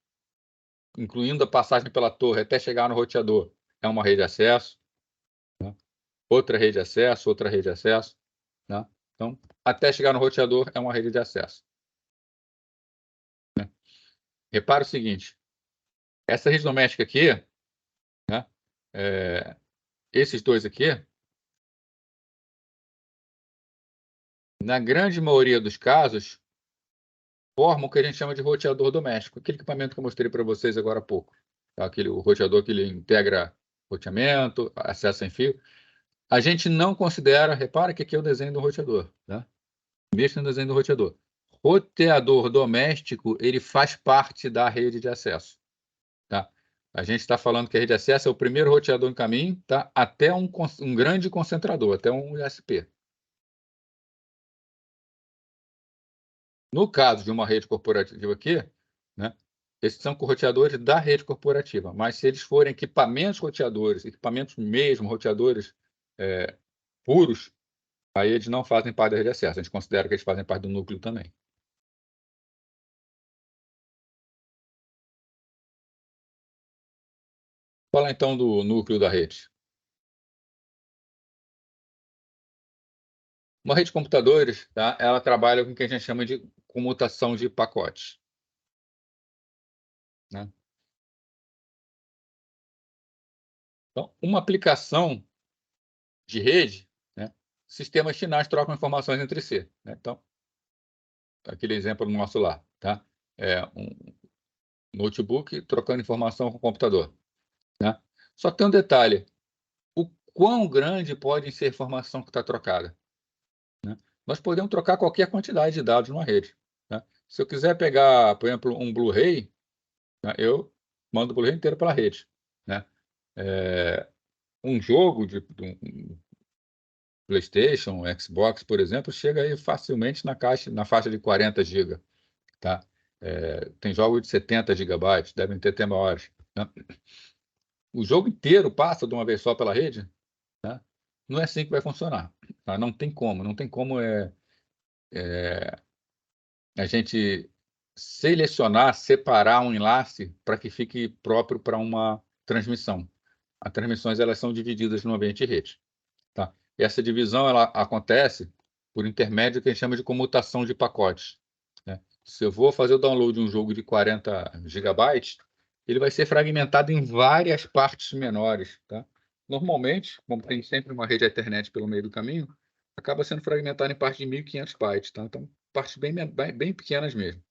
incluindo a passagem pela torre até chegar no roteador, é uma rede de acesso. Né? Outra rede de acesso, outra rede de acesso. Né? Então, até chegar no roteador é uma rede de acesso. Né? Repara o seguinte, essa rede doméstica aqui, né? Esses dois aqui, na grande maioria dos casos, formam o que a gente chama de roteador doméstico, aquele equipamento que eu mostrei para vocês agora há pouco. Tá? O roteador que ele integra roteamento, acesso sem fio. A gente não considera, repara que aqui é o desenho do roteador. Tá? Mexa no desenho do roteador. Roteador doméstico, ele faz parte da rede de acesso. Tá? A gente está falando que a rede de acesso é o primeiro roteador em caminho, tá? Até um grande concentrador, até um ISP. No caso de uma rede corporativa aqui, né, esses são roteadores da rede corporativa, mas se eles forem equipamentos roteadores, equipamentos mesmo, roteadores puros, aí eles não fazem parte da rede de acesso, a gente considera que eles fazem parte do núcleo também. Fala então do núcleo da rede. Uma rede de computadores, tá, ela trabalha com o que a gente chama de comutação de pacotes. Né? Então, uma aplicação de rede, né, sistemas finais trocam informações entre si. Né? Então, aquele exemplo nosso lá, tá? Um notebook trocando informação com o computador. Né? Só que tem um detalhe, o quão grande pode ser a informação que está trocada? Né? Nós podemos trocar qualquer quantidade de dados numa rede. Né? Se eu quiser pegar, por exemplo, um Blu-ray, né, eu mando o Blu-ray inteiro pela rede. Né? Um jogo de um PlayStation, Xbox, por exemplo, chega aí facilmente na faixa de 40 GB. Tá? Tem jogos de 70 GB, devem ter até maiores. Né? O jogo inteiro passa de uma vez só pela rede? Né? Não é assim que vai funcionar. Tá? Não tem como a gente selecionar, separar um enlace para que fique próprio para uma transmissão. As transmissões elas são divididas no ambiente rede. Tá? E essa divisão ela acontece por intermédio que a gente chama de comutação de pacotes, né? Se eu vou fazer o download de um jogo de 40 GB, ele vai ser fragmentado em várias partes menores, tá? Normalmente, como tem sempre uma rede Ethernet pelo meio do caminho, acaba sendo fragmentado em partes de 1.500 bytes, tá? Então, partes bem pequenas mesmo.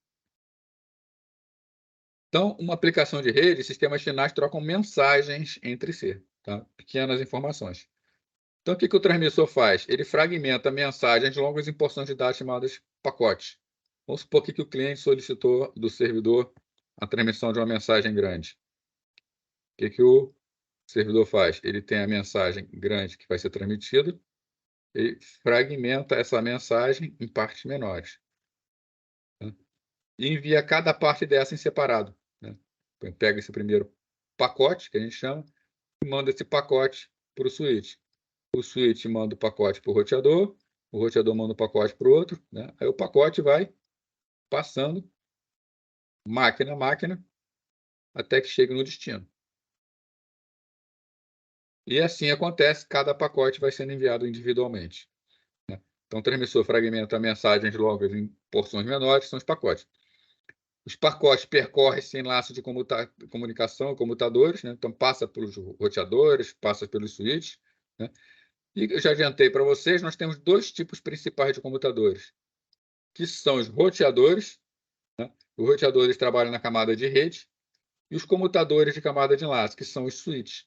Então, uma aplicação de rede, sistemas finais trocam mensagens entre si, tá? Pequenas informações. Então, o que o transmissor faz? Ele fragmenta mensagens longas em porções de dados chamadas pacotes. Vamos supor que o cliente solicitou do servidor a transmissão de uma mensagem grande. O que o servidor faz? Ele tem a mensagem grande que vai ser transmitida, ele fragmenta essa mensagem em partes menores, né? E envia cada parte dessa em separado, né? Então, pega esse primeiro pacote, que a gente chama, e manda esse pacote para o switch. O switch manda o pacote para o roteador manda o pacote para o outro, né? Aí o pacote vai passando máquina a máquina até que chegue no destino. E assim acontece, cada pacote vai sendo enviado individualmente, né? Então, o transmissor fragmenta mensagens longas em porções menores, são os pacotes. Os pacotes percorrem esse enlace de comunicação, comutadores, né? Então, passa pelos roteadores, passa pelos switches, né? E eu já adiantei para vocês, nós temos dois tipos principais de comutadores, que são os roteadores, né? Os roteadores trabalham na camada de rede, e os comutadores de camada de enlace, que são os switches,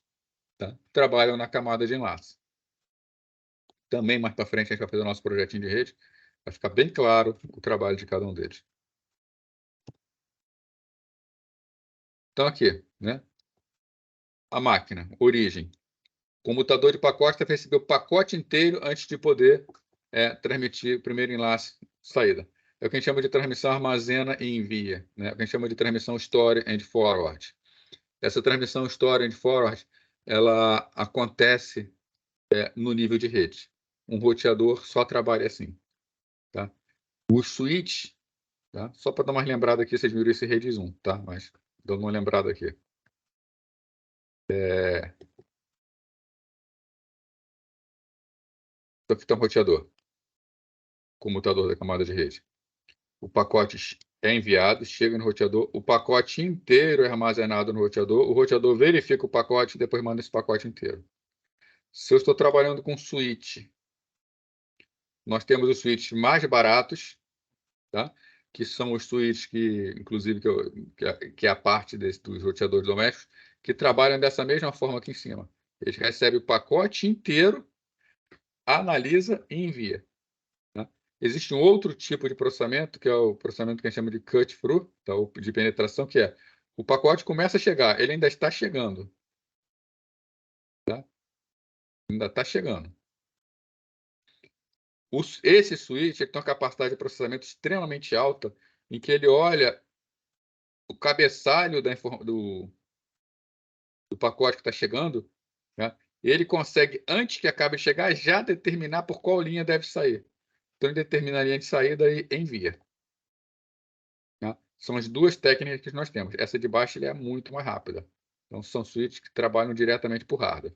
tá? Trabalham na camada de enlace. Também mais para frente a gente vai fazer o nosso projetinho de rede, vai ficar bem claro o trabalho de cada um deles. Então aqui, né? A máquina, origem. O comutador de pacote deve receber o pacote inteiro antes de poder transmitir o primeiro enlace saída. É o que a gente chama de transmissão armazena e envia, né? É o que a gente chama de transmissão store and forward. Essa transmissão store and forward, ela acontece no nível de rede. Um roteador só trabalha assim, tá? O switch, tá? Só para dar uma lembrada aqui, vocês viram esse rede 1, tá? Mas dando uma lembrada aqui. Aqui está um roteador, comutador da camada de rede. O pacote é enviado, chega no roteador, o pacote inteiro é armazenado no roteador, o roteador verifica o pacote e depois manda esse pacote inteiro. Se eu estou trabalhando com switch, nós temos os switches mais baratos, tá? Que são os switches que, inclusive, que é a parte dos roteadores domésticos, que trabalham dessa mesma forma aqui em cima. Eles recebem o pacote inteiro, analisa e envia. Existe um outro tipo de processamento, que é o processamento que a gente chama de cut-through, tá? De penetração, que é o pacote começa a chegar, ele ainda está chegando, tá? Ainda está chegando. Esse switch ele tem uma capacidade de processamento extremamente alta, em que ele olha o cabeçalho do pacote que está chegando, né? E ele consegue, antes que acabe de chegar, já determinar por qual linha deve sair. Então, ele determina a linha de saída e envia. São as duas técnicas que nós temos. Essa de baixo é muito mais rápida. Então, são switches que trabalham diretamente por hardware.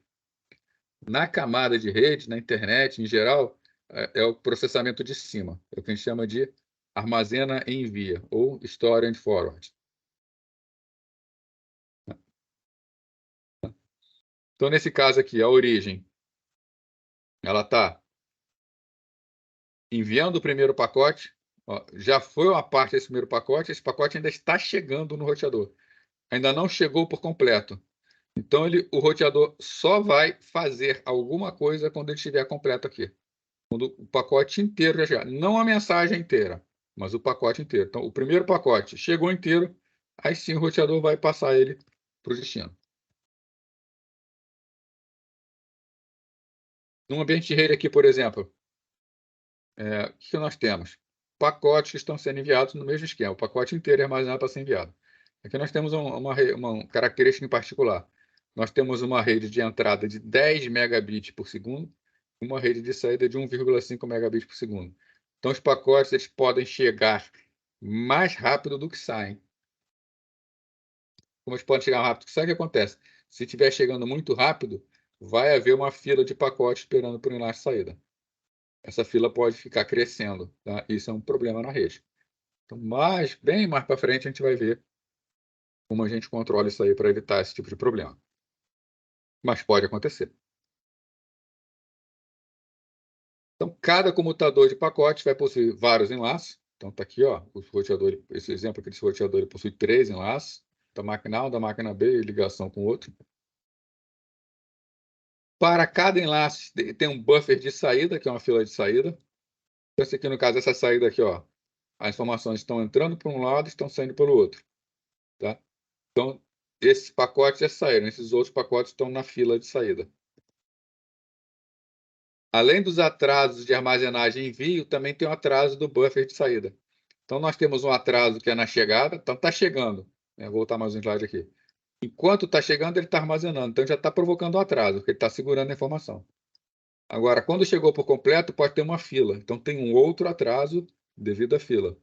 Na camada de rede, na internet, em geral, é o processamento de cima. É o que a gente chama de armazena e envia, ou store and forward. Então, nesse caso aqui, a origem, ela está enviando o primeiro pacote. Ó, já foi uma parte desse primeiro pacote, esse pacote ainda está chegando no roteador. Ainda não chegou por completo. Então, o roteador só vai fazer alguma coisa quando ele estiver completo aqui. Quando o pacote inteiro já chegar. Não a mensagem inteira, mas o pacote inteiro. Então, o primeiro pacote chegou inteiro, aí sim o roteador vai passar ele para o destino. No ambiente de rede aqui, por exemplo, o que nós temos? Pacotes que estão sendo enviados no mesmo esquema. O pacote inteiro é armazenado para ser enviado. Aqui nós temos uma característica em particular. Nós temos uma rede de entrada de 10 megabits por segundo, uma rede de saída de 1,5 megabits por segundo. Então, os pacotes eles podem chegar mais rápido do que saem. Como eles podem chegar mais rápido do que saem, o que acontece? Se estiver chegando muito rápido, vai haver uma fila de pacotes esperando por enlace de saída. Essa fila pode ficar crescendo, tá? Isso é um problema na rede. Então, bem mais para frente, a gente vai ver como a gente controla isso aí para evitar esse tipo de problema. Mas pode acontecer. Então, cada comutador de pacote vai possuir vários enlaces. Então, está aqui, ó, o roteador, esse exemplo aqui desse roteador, ele possui 3 enlaces, da máquina A, da máquina B, e ligação com o outro. Para cada enlace, tem um buffer de saída, que é uma fila de saída. Então, esse aqui, no caso, essa saída aqui, ó, as informações estão entrando por um lado e estão saindo pelo outro. Tá? Então, esses pacotes já saíram, esses outros pacotes estão na fila de saída. Além dos atrasos de armazenagem e envio, também tem o atraso do buffer de saída. Então, nós temos um atraso que é na chegada. Então, está chegando. Vou voltar mais um slide aqui. Enquanto está chegando, ele está armazenando. Então, já está provocando um atraso, porque ele está segurando a informação. Agora, quando chegou por completo, pode ter uma fila. Então, tem um outro atraso devido à fila.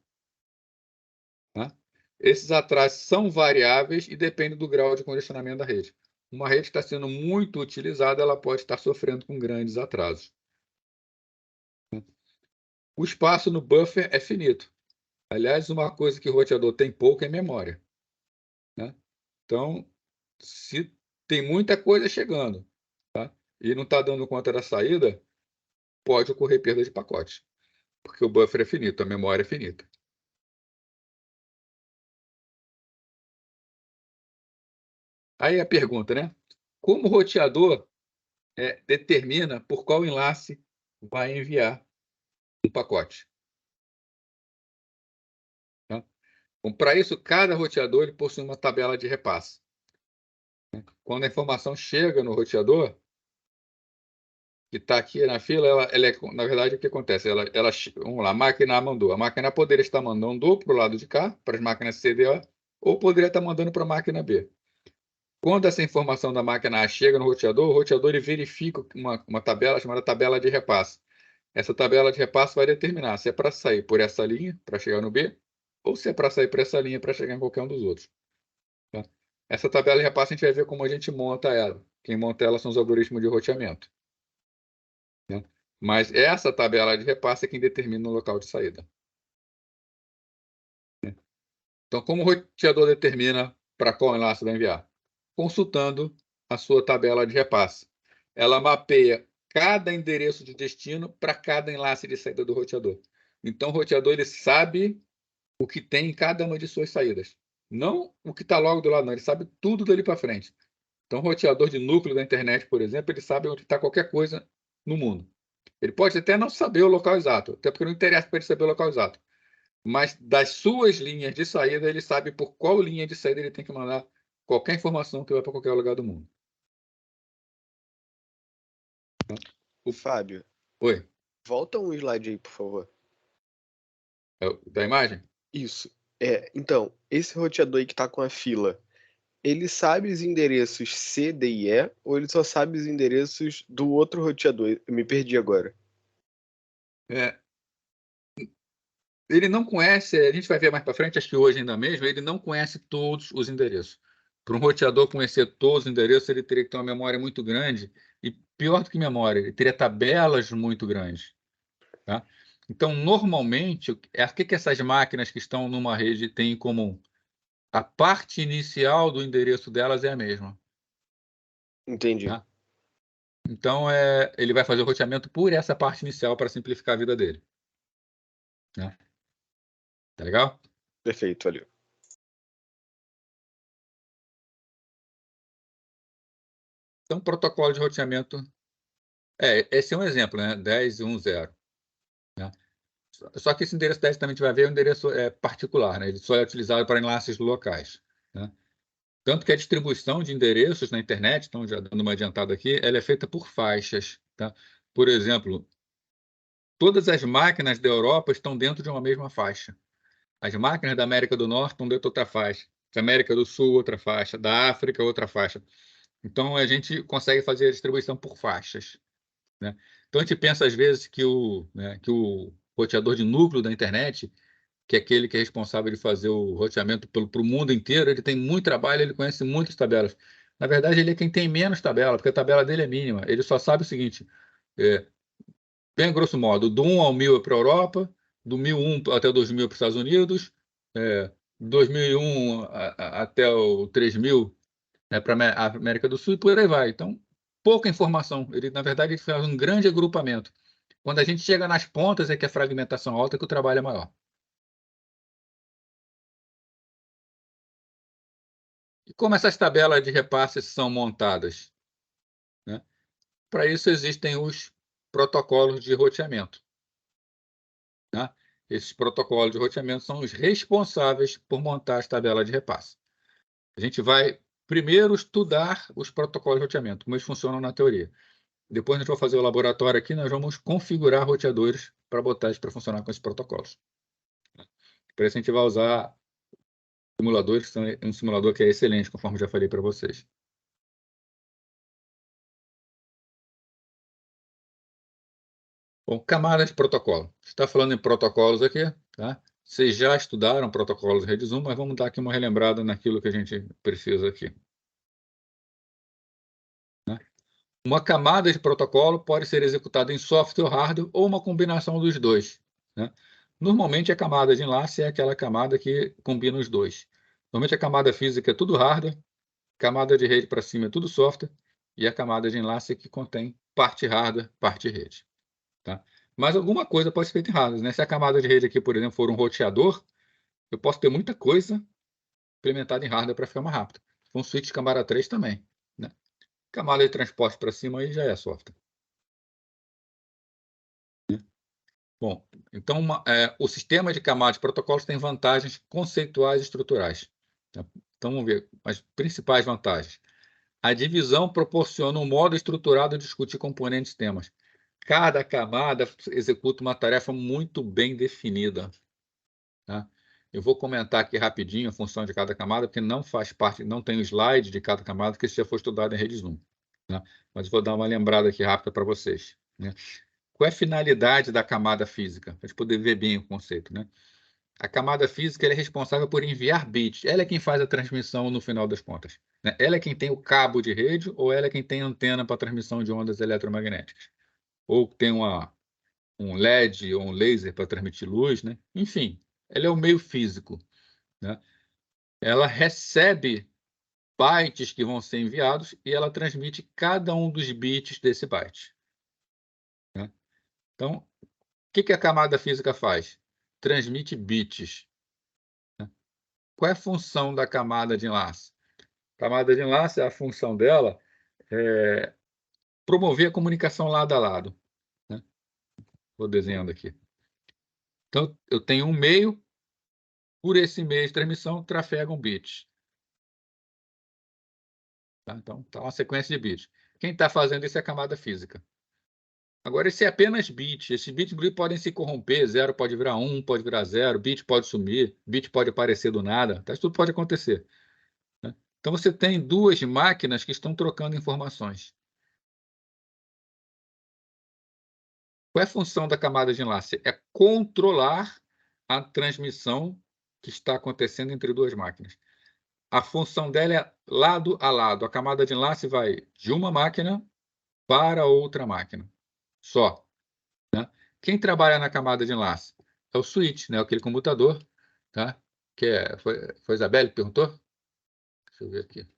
Tá? Esses atrasos são variáveis e dependem do grau de congestionamento da rede. Uma rede que está sendo muito utilizada, ela pode estar sofrendo com grandes atrasos. O espaço no buffer é finito. Aliás, uma coisa que o roteador tem pouco é memória. Né? Então, se tem muita coisa chegando, tá? E não está dando conta da saída, pode ocorrer perda de pacote, porque o buffer é finito, a memória é finita. Aí a pergunta, né? Como o roteador determina por qual enlace vai enviar um pacote? Tá? Bom, para isso, cada roteador ele possui uma tabela de repasse. Quando a informação chega no roteador, que está aqui na fila, na verdade, o que acontece? Vamos lá, a máquina A mandou. A máquina A poderia estar mandando para o lado de cá, para as máquinas C, D, E, ou poderia estar mandando para a máquina B. Quando essa informação da máquina A chega no roteador, o roteador ele verifica uma tabela chamada tabela de repasse. Essa tabela de repasse vai determinar se é para sair por essa linha, para chegar no B, ou se é para sair por essa linha, para chegar em qualquer um dos outros. Tá? Essa tabela de repasse a gente vai ver como a gente monta ela. Quem monta ela são os algoritmos de roteamento. Né? Mas essa tabela de repasse é quem determina o local de saída. Então, como o roteador determina para qual enlace vai enviar? Consultando a sua tabela de repasse. Ela mapeia cada endereço de destino para cada enlace de saída do roteador. Então, o roteador ele sabe o que tem em cada uma de suas saídas. Não o que está logo do lado, não. Ele sabe tudo dali para frente. Então, o roteador de núcleo da internet, por exemplo, ele sabe onde está qualquer coisa no mundo. Ele pode até não saber o local exato, até porque não interessa para ele saber o local exato. Mas das suas linhas de saída, ele sabe por qual linha de saída ele tem que mandar qualquer informação que vai para qualquer lugar do mundo. Fábio, Oi, volta um slide aí, por favor. da imagem? Isso. Então, esse roteador aí que tá com a fila, ele sabe os endereços C, D e E, ou ele só sabe os endereços do outro roteador? Eu me perdi agora. Ele não conhece, a gente vai ver mais para frente, acho que hoje ainda mesmo, ele não conhece todos os endereços. Para um roteador conhecer todos os endereços, ele teria que ter uma memória muito grande, e pior do que memória, ele teria tabelas muito grandes. Tá? Então, normalmente, o que essas máquinas que estão numa rede têm em comum? A parte inicial do endereço delas é a mesma. Entendi. Tá? Então, ele vai fazer o roteamento por essa parte inicial para simplificar a vida dele. Né? Tá legal? Perfeito, valeu. Então, protocolo de roteamento. Esse é um exemplo, né? 10.1.0. Né? Só que esse endereço 10 também a gente vai ver é um endereço particular, né? Ele só é utilizado para enlaces locais. Né? Tanto que a distribuição de endereços na internet, então já dando uma adiantada aqui, ela é feita por faixas. Tá? Por exemplo, todas as máquinas da Europa estão dentro de uma mesma faixa. As máquinas da América do Norte estão dentro de outra faixa. Da América do Sul, outra faixa. Da África, outra faixa. Então, a gente consegue fazer a distribuição por faixas. Né? Então, a gente pensa, às vezes, que o roteador de núcleo da internet, que é aquele que é responsável de fazer o roteamento para o mundo inteiro, ele tem muito trabalho, ele conhece muitas tabelas. Na verdade, ele é quem tem menos tabela, porque a tabela dele é mínima. Ele só sabe o seguinte, bem grosso modo, do 1 ao 1000 é para a Europa, do 1001 até o 2000 para os Estados Unidos, 2001 até o 3000 para a América do Sul e por aí vai. Então, pouca informação. Ele, na verdade, ele faz um grande agrupamento. Quando a gente chega nas pontas é que a fragmentação alta, que o trabalho é maior. E como essas tabelas de repasse são montadas? Né? Para isso existem os protocolos de roteamento. Né? Esses protocolos de roteamento são os responsáveis por montar as tabelas de repasse. A gente vai primeiro estudar os protocolos de roteamento, como eles funcionam na teoria. Depois a gente vai fazer o laboratório aqui, nós vamos configurar roteadores para botar eles para funcionar com esses protocolos. Para isso a gente vai usar simuladores, um simulador que é excelente, conforme já falei para vocês. Bom, camadas de protocolo. Está falando em protocolos aqui, tá? Vocês já estudaram protocolos de rede Zoom, mas vamos dar aqui uma relembrada naquilo que a gente precisa aqui. Né? Uma camada de protocolo pode ser executada em software ou hardware ou uma combinação dos dois. Né? Normalmente a camada de enlace é aquela camada que combina os dois. Normalmente a camada física é tudo hardware, camada de rede para cima é tudo software, e a camada de enlace é que contém parte hardware, parte rede. Tá? Mas alguma coisa pode ser feita em hardware. Né? Se a camada de rede aqui, por exemplo, for um roteador, eu posso ter muita coisa implementada em hardware para ficar mais rápido. Um switch camada 3 também. Né? Camada de transporte para cima aí já é software. Bom, então o sistema de camadas de protocolos tem vantagens conceituais e estruturais. Tá? Então vamos ver as principais vantagens. A divisão proporciona um modo estruturado de discutir componentes e temas. Cada camada executa uma tarefa muito bem definida. Tá? Eu vou comentar aqui rapidinho a função de cada camada, porque não faz parte, não tem o slide de cada camada, porque isso já foi estudado em rede Zoom. Né? Mas vou dar uma lembrada aqui rápida para vocês. Né? Qual é a finalidade da camada física? Para a gente poder ver bem o conceito. Né? A camada física ela é responsável por enviar bits. Ela é quem faz a transmissão no final das contas. Né? Ela é quem tem o cabo de rede ou ela é quem tem antena para transmissão de ondas eletromagnéticas. Ou tem um LED ou um laser para transmitir luz. Né? Enfim, ela é o meio físico. Né? Ela recebe bytes que vão ser enviados e ela transmite cada um dos bits desse byte. Né? Então, o que a camada física faz? Transmite bits. Né? Qual é a função da camada de enlace? A camada de enlace, a função dela é promover a comunicação lado a lado. Né? Vou desenhando aqui. Então, eu tenho um meio, por esse meio de transmissão, trafegam bits. Tá? Então, está uma sequência de bits. Quem está fazendo isso é a camada física. Agora, esse é apenas bit. Esses bits podem se corromper, 0 pode virar 1, pode virar 0, bit pode sumir, bit pode aparecer do nada, tá? Isso tudo pode acontecer. Né? Então, você tem duas máquinas que estão trocando informações. Qual é a função da camada de enlace? É controlar a transmissão que está acontecendo entre duas máquinas. A função dela é lado a lado. A camada de enlace vai de uma máquina para outra máquina. Só. Né? Quem trabalha na camada de enlace? É o switch, né? Aquele computador. Tá? Foi a Isabelle que perguntou? Deixa eu ver aqui.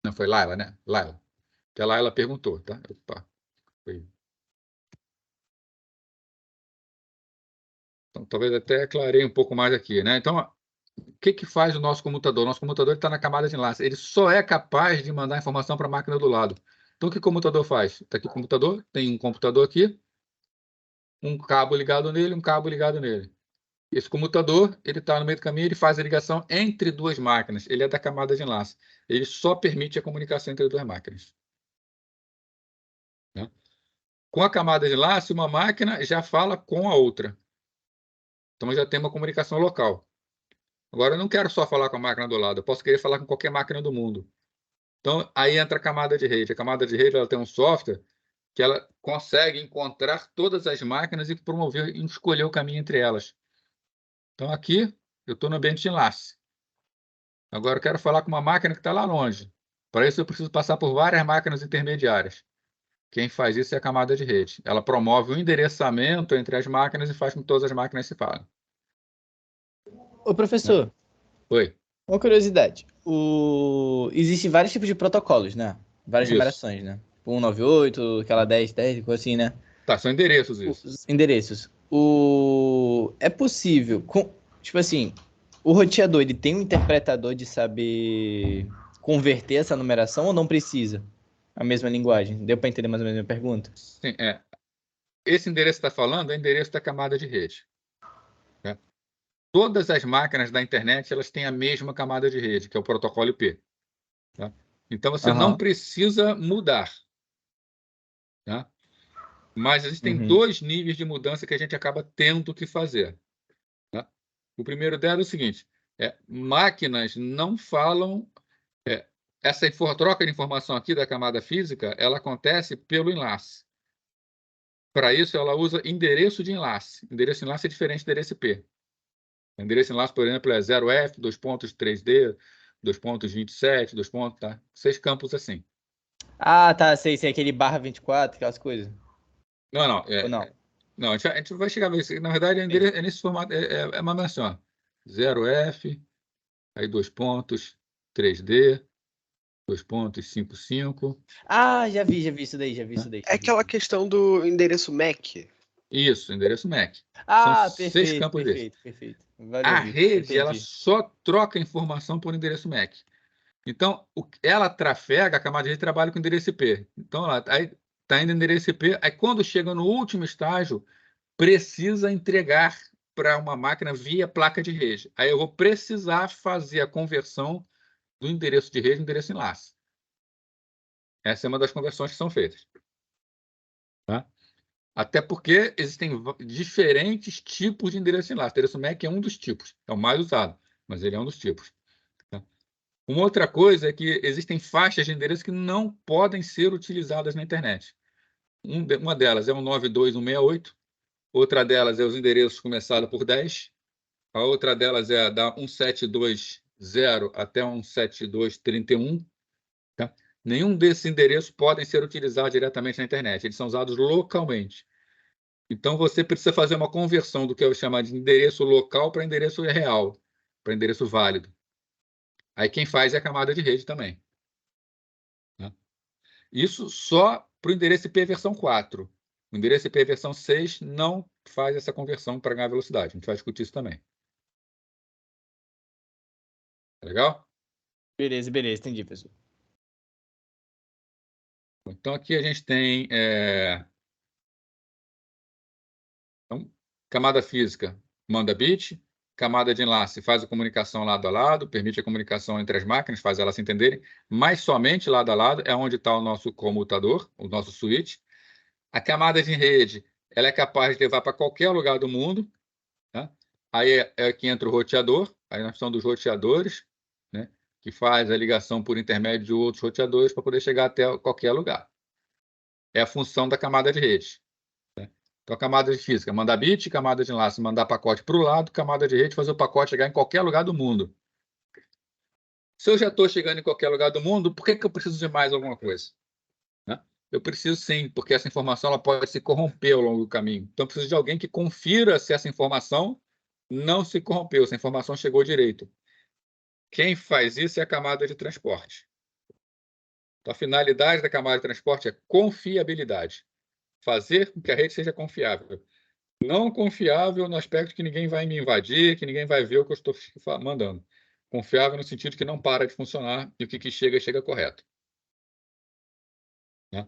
Não, foi Laila, né? Laila. Que a Laila perguntou, tá? Opa. Foi. Então, talvez até aclarei um pouco mais aqui, né? Então, o que faz o nosso computador? O nosso computador está na camada de enlace. Ele só é capaz de mandar informação para a máquina do lado. Então, o que o computador faz? Está aqui o computador, tem um computador aqui, um cabo ligado nele, um cabo ligado nele. Esse computador, ele está no meio do caminho, ele faz a ligação entre duas máquinas. Ele é da camada de enlace. Ele só permite a comunicação entre duas máquinas. Né? Com a camada de enlace, uma máquina já fala com a outra. Então, já tem uma comunicação local. Agora, eu não quero só falar com a máquina do lado, eu posso querer falar com qualquer máquina do mundo. Então, aí entra a camada de rede. A camada de rede ela tem um software que ela consegue encontrar todas as máquinas e promover e escolher o caminho entre elas. Então, aqui, eu estou no ambiente de enlace. Agora, eu quero falar com uma máquina que está lá longe. Para isso, eu preciso passar por várias máquinas intermediárias. Quem faz isso é a camada de rede. Ela promove o endereçamento entre as máquinas e faz com que todas as máquinas se falem. Ô, professor, Oi. uma curiosidade. Existem vários tipos de protocolos, né? Várias Isso. numerações, né? 198, aquela 10, coisa assim, né? Tá, são endereços isso. Os endereços. É possível, tipo assim, o roteador, ele tem um interpretador de saber converter essa numeração ou não precisa? A mesma linguagem. Deu para entender mais ou menos a minha pergunta? Sim, esse endereço que está falando é o endereço da camada de rede. Né? Todas as máquinas da internet elas têm a mesma camada de rede, que é o protocolo IP. Tá? Então, você não precisa mudar. Tá? Mas existem dois níveis de mudança que a gente acaba tendo que fazer. Tá? O primeiro deles é o seguinte, máquinas não falam... essa troca de informação aqui da camada física, ela acontece pelo enlace. Para isso, ela usa endereço de enlace. Endereço de enlace é diferente do endereço IP. O endereço de enlace, por exemplo, é 0F, 2.3D, 2.27, 2. Tá? 6 campos assim. Ah, tá, sei, aquele /24, aquelas coisas. Não. Ou não? Não, a gente vai chegar a ver isso. Na verdade, é nesse formato, é uma assim, ó. 0F, aí 2.3D, 2.55. Ah, já vi isso daí, É aquela questão do endereço MAC. Isso, endereço MAC. Ah, São 6 campos desses. perfeito. A rede, ela só troca informação por endereço MAC. Então, ela trafega, a camada de rede trabalha com endereço IP. Então, ela está indo endereço IP, aí quando chega no último estágio, precisa entregar para uma máquina via placa de rede. Aí eu vou precisar fazer a conversão do endereço de rede em endereço enlace. Essa é uma das conversões que são feitas. Tá? Até porque existem diferentes tipos de endereço enlace. O endereço MAC é um dos tipos, é o mais usado, mas ele é um dos tipos. Tá? Uma outra coisa é que existem faixas de endereço que não podem ser utilizadas na internet. Uma delas é o 92168, outra delas é os endereços começados por 10, a outra delas é da 1720 até 17231. Tá? Nenhum desses endereços podem ser utilizados diretamente na internet, eles são usados localmente. Então, você precisa fazer uma conversão do que eu chamo de endereço local para endereço real, para endereço válido. Aí quem faz é a camada de rede também. Tá? Isso só para o endereço IP versão 4. O endereço IP versão 6 não faz essa conversão para ganhar velocidade. A gente vai discutir isso também. Tá legal? Beleza, entendi, pessoal. Então, aqui a gente tem então, camada física manda bit, camada de enlace faz a comunicação lado a lado, permite a comunicação entre as máquinas, faz elas se entenderem, mas somente lado a lado é onde está o nosso comutador, o nosso switch. A camada de rede ela é capaz de levar para qualquer lugar do mundo. Tá? Aí é que entra o roteador, aí nós estamos dos roteadores, né, que faz a ligação por intermédio de outros roteadores para poder chegar até qualquer lugar. É a função da camada de rede. Né? Então, a camada de física, mandar bit, camada de enlace, mandar pacote para o lado, camada de rede, fazer o pacote chegar em qualquer lugar do mundo. Se eu já estou chegando em qualquer lugar do mundo, por que eu preciso de mais alguma coisa? Né? Eu preciso sim, porque essa informação ela pode se corromper ao longo do caminho. Então, eu preciso de alguém que confira se essa informação não se corrompeu, se a informação chegou direito. Quem faz isso é a camada de transporte. Então, a finalidade da camada de transporte é confiabilidade. Fazer com que a rede seja confiável. Não confiável no aspecto que ninguém vai me invadir, que ninguém vai ver o que eu estou mandando. Confiável no sentido que não para de funcionar e o que chega correto. Né?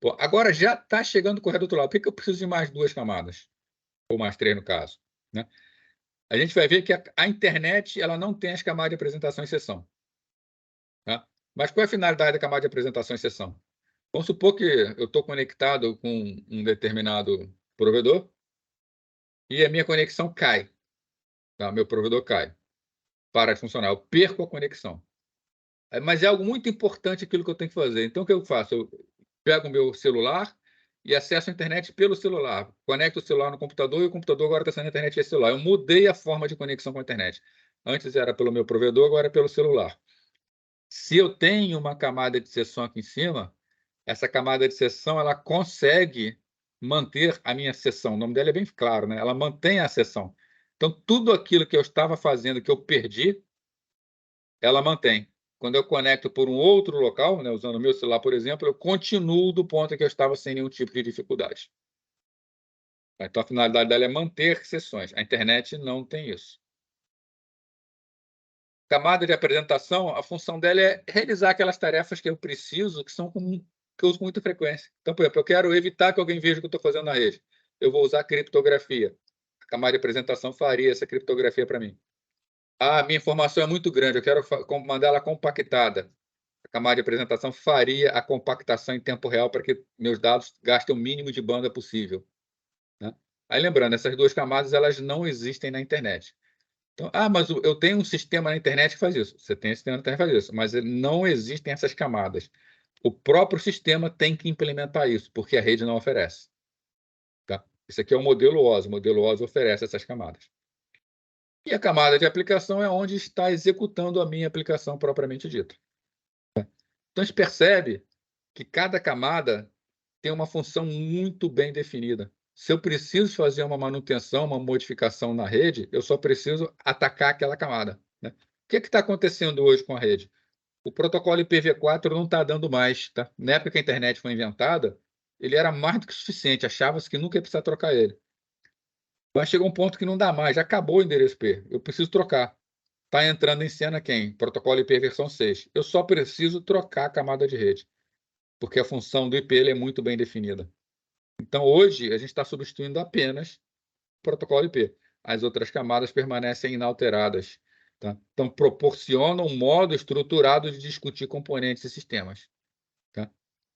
Pô, agora já está chegando correto do outro lado. Por que eu preciso de mais 2 camadas? Ou mais 3, no caso. Né? A gente vai ver que a internet ela não tem as camadas de apresentação e sessão. Tá? Mas qual é a finalidade da camada de apresentação e sessão? Vamos supor que eu estou conectado com um determinado provedor e a minha conexão cai. Tá? Meu provedor cai. Para de funcionar. Eu perco a conexão. Mas é algo muito importante aquilo que eu tenho que fazer. Então, o que eu faço? Eu pego o meu celular e acesso a internet pelo celular. Conecto o celular no computador e o computador agora está sendo a internet via celular. Eu mudei a forma de conexão com a internet. Antes era pelo meu provedor, agora é pelo celular. Se eu tenho uma camada de seção aqui em cima, essa camada de seção ela consegue manter a minha seção. O nome dela é bem claro, né? Ela mantém a seção. Então, tudo aquilo que eu estava fazendo, que eu perdi, ela mantém. Quando eu conecto por um outro local, né, usando o meu celular, por exemplo, eu continuo do ponto em que eu estava sem nenhum tipo de dificuldade. Então, a finalidade dela é manter sessões. A internet não tem isso. Camada de apresentação, a função dela é realizar aquelas tarefas que eu preciso, que eu uso com muita frequência. Então, por exemplo, eu quero evitar que alguém veja o que eu estou fazendo na rede. Eu vou usar criptografia. A camada de apresentação faria essa criptografia para mim. A minha informação é muito grande, eu quero mandar ela compactada. A camada de apresentação faria a compactação em tempo real para que meus dados gastem o mínimo de banda possível, né? Aí, lembrando, essas duas camadas elas não existem na internet. Então, mas eu tenho um sistema na internet que faz isso. Você tem um sistema na internet que faz isso, mas não existem essas camadas. O próprio sistema tem que implementar isso, porque a rede não oferece. Tá? Esse aqui é o modelo OSI. O modelo OSI oferece essas camadas. E a camada de aplicação é onde está executando a minha aplicação propriamente dita. Tá? Então, a gente percebe que cada camada tem uma função muito bem definida. Se eu preciso fazer uma manutenção, uma modificação na rede, eu só preciso atacar aquela camada, né? O que está acontecendo hoje com a rede? O protocolo IPv4 não está dando mais. Tá? Na época que a internet foi inventada, ele era mais do que suficiente, achava-se que nunca ia precisar trocar ele. Mas chegou um ponto que não dá mais, já acabou o endereço IP, eu preciso trocar. Está entrando em cena quem? Protocolo IP versão 6. Eu só preciso trocar a camada de rede, porque a função do IP é muito bem definida. Então, hoje, a gente está substituindo apenas o protocolo IP. As outras camadas permanecem inalteradas. Tá? Então, proporcionam um modo estruturado de discutir componentes e sistemas. Tá?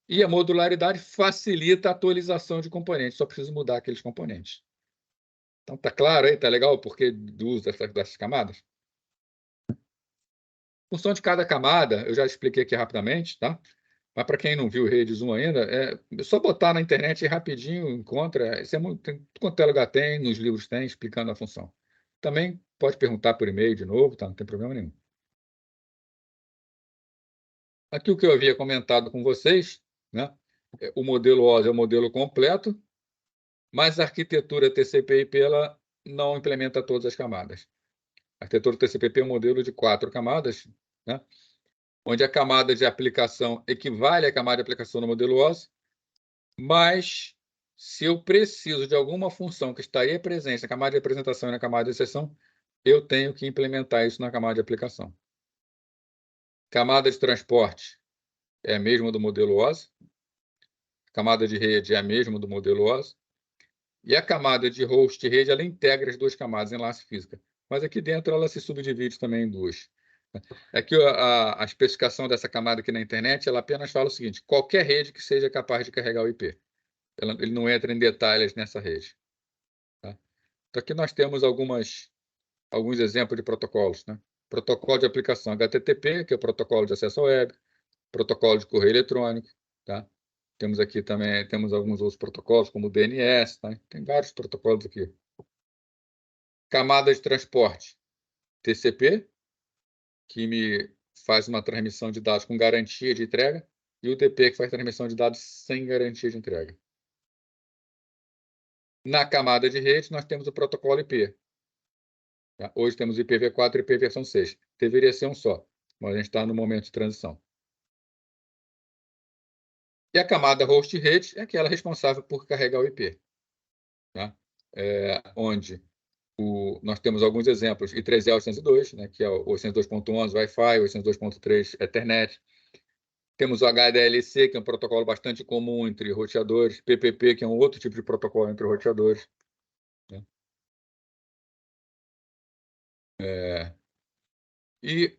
E a modularidade facilita a atualização de componentes. Só preciso mudar aqueles componentes. Então, tá claro aí? Tá legal o porquê do uso dessas camadas? A função de cada camada, eu já expliquei aqui rapidamente, tá? Mas para quem não viu Redes 1 ainda, é só botar na internet e rapidinho encontra. Isso é muito, tem, quanto é lugar tem, nos livros tem, explicando a função. Também pode perguntar por e-mail de novo, tá? Não tem problema nenhum. Aqui o que eu havia comentado com vocês, né? O modelo OSI é o modelo completo, mas a arquitetura TCP/IP ela não implementa todas as camadas. A arquitetura TCP/IP é um modelo de 4 camadas, né? Onde a camada de aplicação equivale à camada de aplicação no modelo OSI, mas se eu preciso de alguma função que estaria presente na camada de apresentação e na camada de exceção, eu tenho que implementar isso na camada de aplicação. Camada de transporte é a mesma do modelo OSI, a camada de rede é a mesma do modelo OSI, e a camada de host e rede ela integra as duas camadas em enlace física, mas aqui dentro ela se subdivide também em duas. Aqui a especificação dessa camada aqui na internet, ela apenas fala o seguinte: qualquer rede que seja capaz de carregar o IP. Ele não entra em detalhes nessa rede. Tá? Então, aqui nós temos alguns exemplos de protocolos. Né? Protocolo de aplicação HTTP, que é o protocolo de acesso à web, protocolo de correio eletrônico. Tá? Temos aqui também alguns outros protocolos, como o DNS. Tá? Tem vários protocolos aqui. Camada de transporte, TCP, que me faz uma transmissão de dados com garantia de entrega, e o DP, que faz transmissão de dados sem garantia de entrega. Na camada de rede, nós temos o protocolo IP. Tá? Hoje temos IPv4 e IP versão 6. Deveria ser um só, mas a gente está no momento de transição. E a camada host rede é aquela responsável por carregar o IP. Tá? Onde nós temos alguns exemplos, I3E 802, né, que é o 802.11 Wi-Fi, 802.3 Ethernet. Temos o HDLC, que é um protocolo bastante comum entre roteadores, PPP, que é um outro tipo de protocolo entre roteadores. Né? E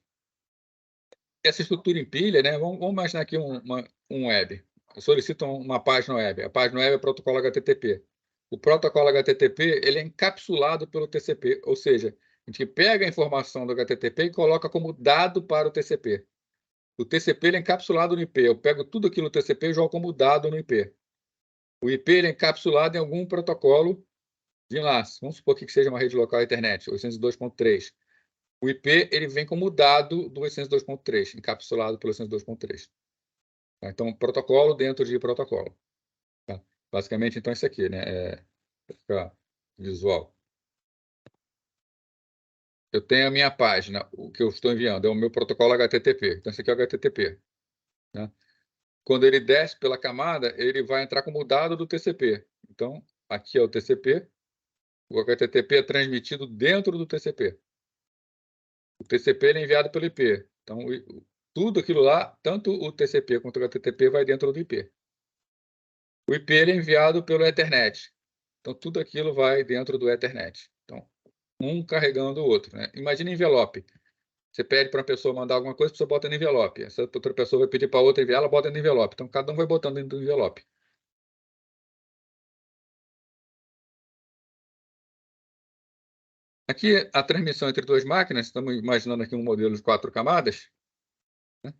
essa estrutura em pilha, né? Vamos imaginar aqui um web. Solicitam uma página web. A página web é o protocolo HTTP. O protocolo HTTP ele é encapsulado pelo TCP, ou seja, a gente pega a informação do HTTP e coloca como dado para o TCP. O TCP ele é encapsulado no IP. Eu pego tudo aquilo no TCP e jogo como dado no IP. O IP ele é encapsulado em algum protocolo de enlace. Vamos supor que seja uma rede local internet, 802.3. O IP ele vem como dado do 802.3, encapsulado pelo 802.3. Tá? Então, protocolo dentro de protocolo. Tá? Basicamente, então, isso aqui, né? Fica visual. Eu tenho a minha página, o que eu estou enviando é o meu protocolo HTTP. Então, esse aqui é o HTTP. Né? Quando ele desce pela camada, ele vai entrar como dado do TCP. Então, aqui é o TCP. O HTTP é transmitido dentro do TCP. O TCP ele é enviado pelo IP. Então, tudo aquilo lá, tanto o TCP quanto o HTTP, vai dentro do IP. O IP ele é enviado pelo Ethernet. Então, tudo aquilo vai dentro do Ethernet. Então, um carregando o outro. Né? Imagina envelope. Você pede para uma pessoa mandar alguma coisa, a pessoa bota no envelope. Essa outra pessoa vai pedir para outra enviar, ela bota no envelope. Então, cada um vai botando dentro do envelope. Aqui, a transmissão entre duas máquinas, estamos imaginando aqui um modelo de 4 camadas. Né?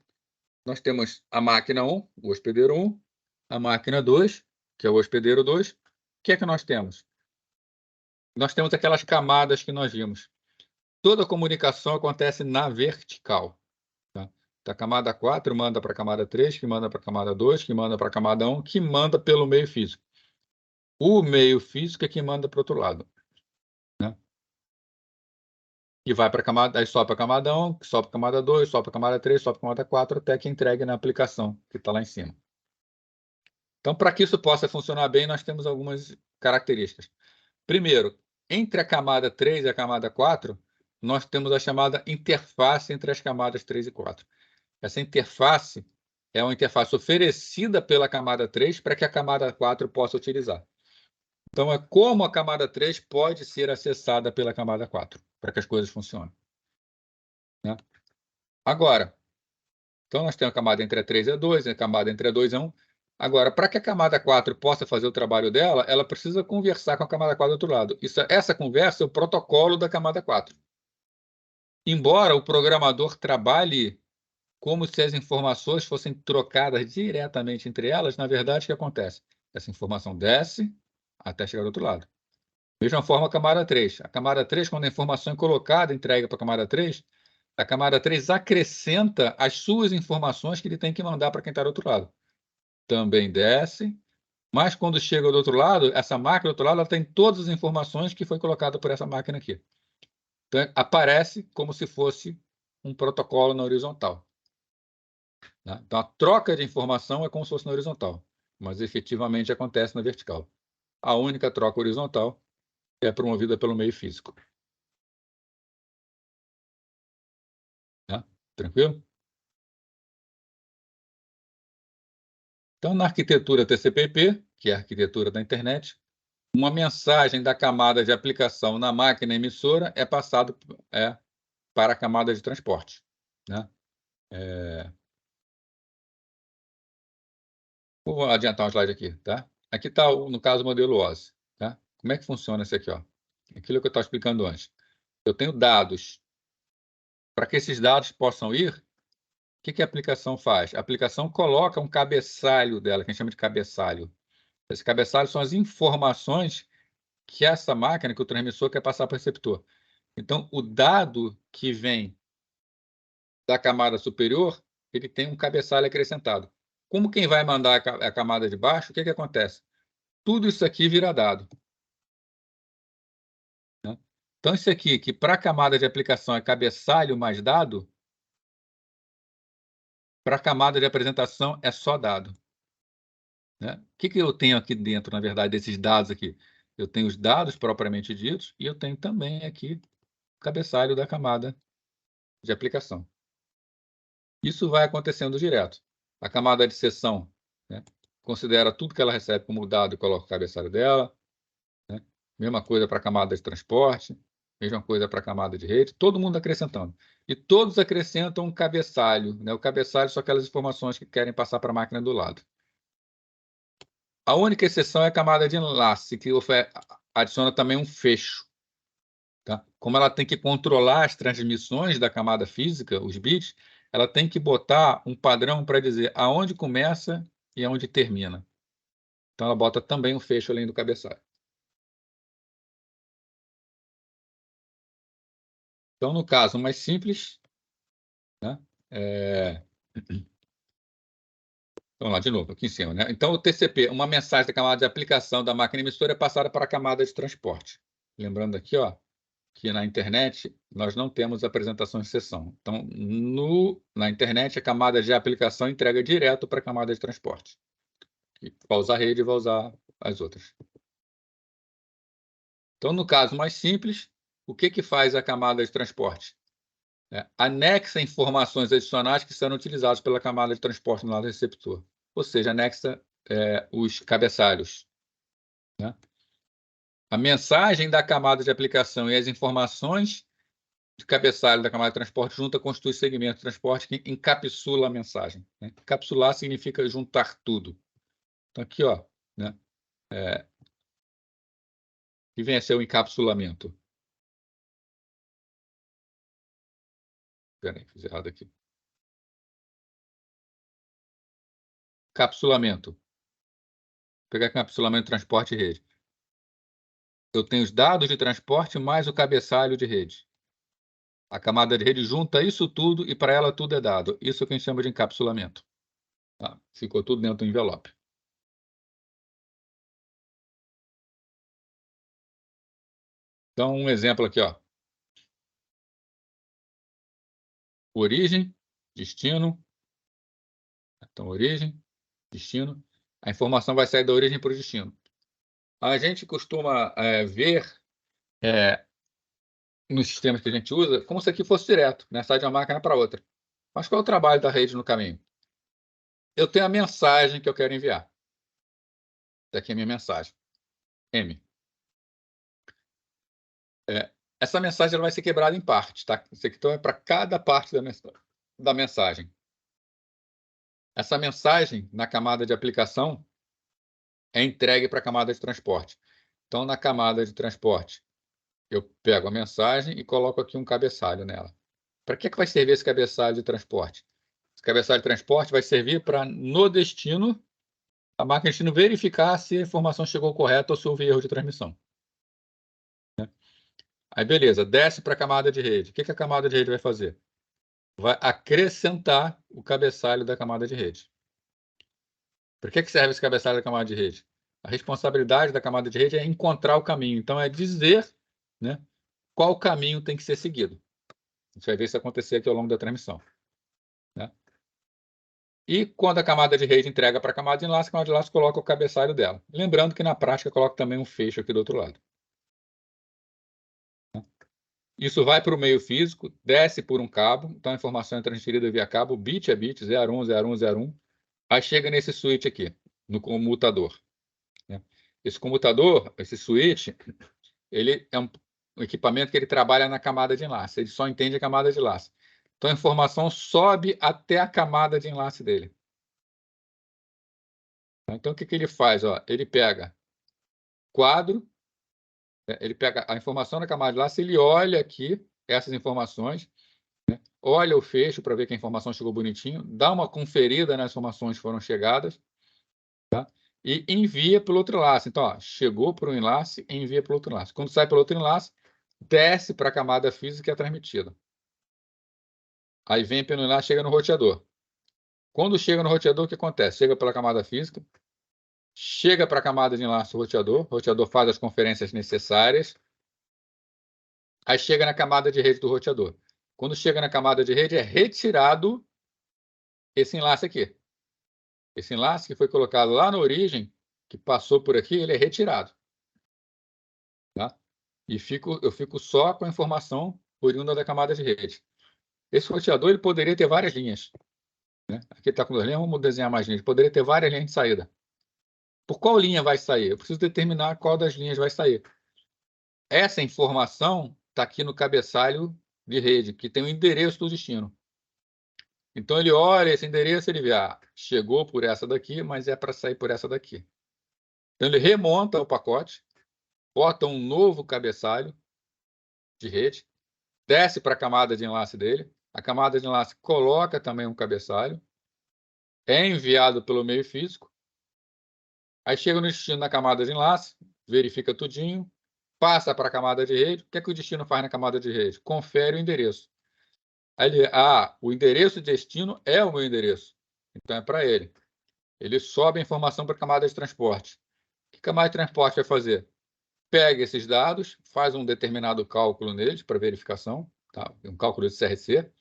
Nós temos a máquina 1, o hospedeiro 1, a máquina 2, que é o hospedeiro 2. O que é que nós temos? Nós temos aquelas camadas que nós vimos. Toda a comunicação acontece na vertical. Tá? Da camada 4 manda para a camada 3, que manda para a camada 2, que manda para a camada 1, que manda pelo meio físico. O meio físico é que manda para o outro lado. Né? E vai para a camada, aí sobe para a camada 1, sobe para a camada 2, sobe para a camada 3, sobe para a camada 4, até que entregue na aplicação, que está lá em cima. Então, para que isso possa funcionar bem, nós temos algumas características. Primeiro, entre a camada 3 e a camada 4, nós temos a chamada interface entre as camadas 3 e 4. Essa interface é uma interface oferecida pela camada 3 para que a camada 4 possa utilizar. Então, é como a camada 3 pode ser acessada pela camada 4, para que as coisas funcionem. Né? Agora, então nós temos a camada entre a 3 e a 2, a camada entre a 2 e a 1. Agora, para que a camada 4 possa fazer o trabalho dela, ela precisa conversar com a camada 4 do outro lado. Essa conversa é o protocolo da camada 4. Embora o programador trabalhe como se as informações fossem trocadas diretamente entre elas, na verdade, o que acontece? Essa informação desce até chegar do outro lado. Mesma forma a camada 3. A camada 3, quando a informação é colocada, entrega para a camada 3 acrescenta as suas informações que ele tem que mandar para quem está do outro lado. Também desce, mas quando chega do outro lado, essa máquina do outro lado ela tem todas as informações que foi colocada por essa máquina aqui. Então, aparece como se fosse um protocolo na horizontal. Né? Então, a troca de informação é como se fosse na horizontal, mas efetivamente acontece na vertical. A única troca horizontal é promovida pelo meio físico. Né? Tranquilo? Então, na arquitetura TCP/IP, que é a arquitetura da internet, uma mensagem da camada de aplicação na máquina emissora é passada para a camada de transporte. Né? Vou adiantar um slide aqui. Tá? Aqui está, no caso, o modelo OSI. Tá? Como é que funciona esse aqui? Ó? Aquilo que eu estava explicando antes. Eu tenho dados. Para que esses dados possam ir, o que a aplicação faz? A aplicação coloca um cabeçalho dela, que a gente chama de cabeçalho. Esse cabeçalho são as informações que essa máquina, que o transmissor quer passar para o receptor. Então, o dado que vem da camada superior, ele tem um cabeçalho acrescentado. Como quem vai mandar a camada de baixo, o que acontece? Tudo isso aqui vira dado. Né? Então, isso aqui, que para a camada de aplicação é cabeçalho mais dado, para a camada de apresentação é só dado. Né? O que eu tenho aqui dentro, na verdade, desses dados aqui? Eu tenho os dados propriamente ditos e eu tenho também aqui o cabeçalho da camada de aplicação. Isso vai acontecendo direto. A camada de sessão, né, considera tudo que ela recebe como dado e coloca o cabeçalho dela. Né? Mesma coisa para a camada de transporte, mesma coisa para a camada de rede, todo mundo acrescentando. E todos acrescentam um cabeçalho. Né? O cabeçalho são aquelas informações que querem passar para a máquina do lado. A única exceção é a camada de enlace, que adiciona também um fecho. Tá? Como ela tem que controlar as transmissões da camada física, os bits, ela tem que botar um padrão para dizer aonde começa e aonde termina. Então, ela bota também um fecho além do cabeçalho. Então, no caso mais simples, né? Vamos lá, de novo, aqui em cima, né? Então, o TCP, uma mensagem da camada de aplicação da máquina emissora é passada para a camada de transporte. Lembrando aqui, ó, que na internet nós não temos apresentação de sessão. Então, na internet, a camada de aplicação entrega direto para a camada de transporte. E vai usar a rede e vai usar as outras. Então, no caso mais simples, o que faz a camada de transporte? Anexa informações adicionais que serão utilizadas pela camada de transporte no lado receptor. Ou seja, anexa os cabeçalhos. Né? A mensagem da camada de aplicação e as informações de cabeçalho da camada de transporte junta constitui segmento de transporte que encapsula a mensagem. Né? Encapsular significa juntar tudo. Então, aqui, ó, né? Que vem a ser o encapsulamento. Espera aí, fiz errado aqui. Capsulamento. Vou pegar encapsulamento de transporte e rede. Eu tenho os dados de transporte mais o cabeçalho de rede. A camada de rede junta isso tudo e para ela tudo é dado. Isso é o que a gente chama de encapsulamento. Tá? Ficou tudo dentro do envelope. Então, um exemplo aqui, ó. Origem, destino. Então, origem, destino. A informação vai sair da origem para o destino. A gente costuma ver nos sistemas que a gente usa como se aqui fosse direto, né? Sai de uma máquina para outra. Mas qual é o trabalho da rede no caminho? Eu tenho a mensagem que eu quero enviar. Daqui é a minha mensagem. M. Essa mensagem ela vai ser quebrada em partes, tá? Isso aqui então é para cada parte da mensagem. Essa mensagem, na camada de aplicação, é entregue para a camada de transporte. Então, na camada de transporte, eu pego a mensagem e coloco aqui um cabeçalho nela. Para que vai servir esse cabeçalho de transporte? Esse cabeçalho de transporte vai servir para, no destino, a máquina de destino verificar se a informação chegou correta ou se houve erro de transmissão. Aí, beleza, desce para a camada de rede. O que a camada de rede vai fazer? Vai acrescentar o cabeçalho da camada de rede. Para que serve esse cabeçalho da camada de rede? A responsabilidade da camada de rede é encontrar o caminho. Então, é dizer, né, qual caminho tem que ser seguido. A gente vai ver isso acontecer aqui ao longo da transmissão. Né? E quando a camada de rede entrega para a camada de enlace coloca o cabeçalho dela. Lembrando que na prática coloca também um fecho aqui do outro lado. Isso vai para o meio físico, desce por um cabo, então a informação é transferida via cabo, bit a bit, 01, 01, 01. Aí chega nesse switch aqui, no comutador. Né? Esse comutador, esse switch, ele é um equipamento que ele trabalha na camada de enlace, ele só entende a camada de enlace. Então a informação sobe até a camada de enlace dele. Então o que ele faz? Ó, ele pega quadro, ele pega a informação da camada de enlace, ele olha aqui essas informações, né? Olha o fecho para ver que a informação chegou bonitinho, dá uma conferida nas informações que foram chegadas, tá? E envia pelo outro enlace. Então, ó, chegou para um enlace, envia pelo outro enlace. Quando sai pelo outro enlace, desce para a camada física que é transmitida. Aí vem pelo enlace, chega no roteador. Quando chega no roteador, o que acontece? Chega pela camada física, chega para a camada de enlace do roteador, o roteador faz as conferências necessárias, aí chega na camada de rede do roteador. Quando chega na camada de rede, é retirado esse enlace aqui. Esse enlace que foi colocado lá na origem, que passou por aqui, ele é retirado. Tá? E eu fico só com a informação oriunda da camada de rede. Esse roteador ele poderia ter várias linhas. Né? Aqui está com 2 linhas, vamos desenhar mais linhas. Poderia ter várias linhas de saída. Por qual linha vai sair? Eu preciso determinar qual das linhas vai sair. Essa informação está aqui no cabeçalho de rede, que tem o endereço do destino. Então, ele olha esse endereço e ele vê, chegou por essa daqui, mas é para sair por essa daqui. Então, ele remonta o pacote, bota um novo cabeçalho de rede, desce para a camada de enlace dele, a camada de enlace coloca também um cabeçalho, é enviado pelo meio físico, aí chega no destino na camada de enlace, verifica tudinho, passa para a camada de rede. O que é que o destino faz na camada de rede? Confere o endereço. Aí o endereço de destino é o meu endereço. Então, é para ele. Ele sobe a informação para a camada de transporte. O que a camada de transporte vai fazer? Pega esses dados, faz um determinado cálculo neles para verificação, tá? Um cálculo de CRC,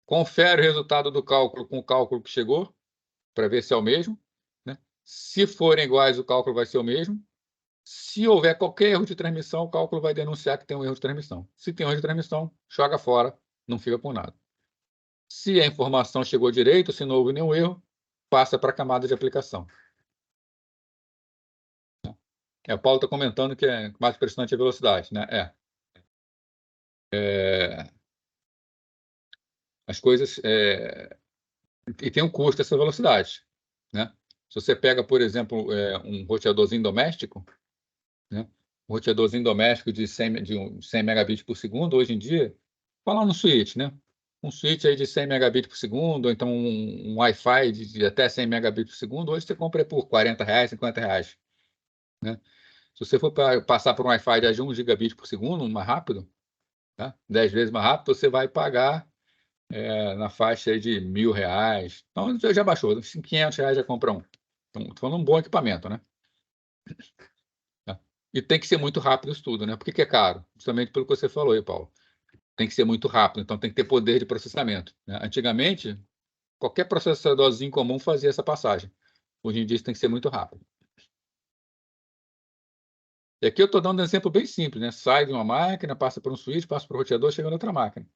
confere o resultado do cálculo com o cálculo que chegou, para ver se é o mesmo, né? Se forem iguais, o cálculo vai ser o mesmo. Se houver qualquer erro de transmissão, o cálculo vai denunciar que tem um erro de transmissão. Se tem um erro de transmissão, joga fora, não fica com nada. Se a informação chegou direito, se não houve nenhum erro, passa para a camada de aplicação. O Paulo está comentando que é mais impressionante a velocidade, né? As coisas... E tem um custo essa velocidade, né? Se você pega, por exemplo, um roteadorzinho doméstico, né? Um roteadorzinho doméstico de 100 megabits por segundo, hoje em dia, falar no switch, né? Um switch aí de 100 megabits por segundo, ou então um Wi-Fi de até 100 megabits por segundo, hoje você compra por R$40, R$50, né? Se você for passar por um Wi-Fi de 1 gigabit por segundo, mais rápido, tá? 10 vezes mais rápido, você vai pagar na faixa aí de R$1.000. Então, já baixou, R$500 já compra um. Então, estou falando um bom equipamento, né? Tá? E tem que ser muito rápido isso tudo, né? Por que é caro? Justamente pelo que você falou aí, Paulo. Tem que ser muito rápido, então tem que ter poder de processamento, né? Antigamente, qualquer processadorzinho comum fazia essa passagem. Hoje em dia, isso tem que ser muito rápido. E aqui eu estou dando um exemplo bem simples, né? Sai de uma máquina, passa por um switch, passa por um roteador, chega na outra máquina.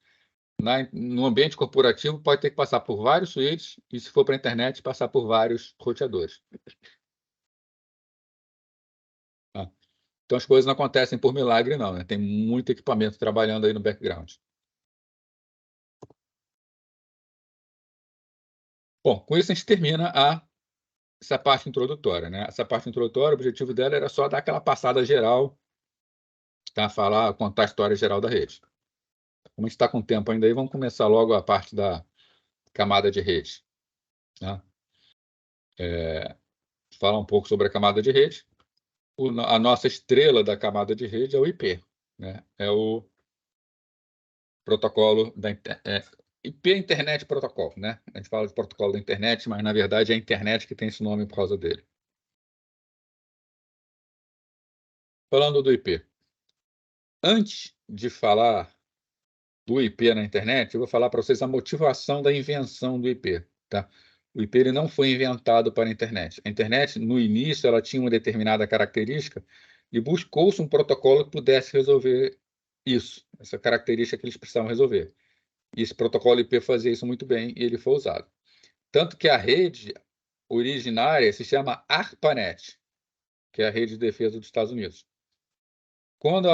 No ambiente corporativo, pode ter que passar por vários switches e, se for para a internet, passar por vários roteadores. Tá? Então, as coisas não acontecem por milagre, não, né? Tem muito equipamento trabalhando aí no background. Bom, com isso a gente termina essa parte introdutória, né? Essa parte introdutória, o objetivo dela era só dar aquela passada geral, tá? Contar a história geral da rede. Como a gente está com tempo ainda aí, vamos começar logo a parte da camada de rede, né? Falar um pouco sobre a camada de rede. A nossa estrela da camada de rede é o IP, né? É o protocolo da IP Internet Protocol, né? A gente fala de protocolo da internet, mas na verdade é a internet que tem esse nome por causa dele. Falando do IP. Antes de falar do IP na internet, eu vou falar para vocês a motivação da invenção do IP, tá? O IP ele não foi inventado para a internet. A internet, no início, ela tinha uma determinada característica e buscou-se um protocolo que pudesse resolver isso, essa característica que eles precisavam resolver. E esse protocolo IP fazia isso muito bem e ele foi usado. Tanto que a rede originária se chama ARPANET, que é a rede de defesa dos Estados Unidos. Quando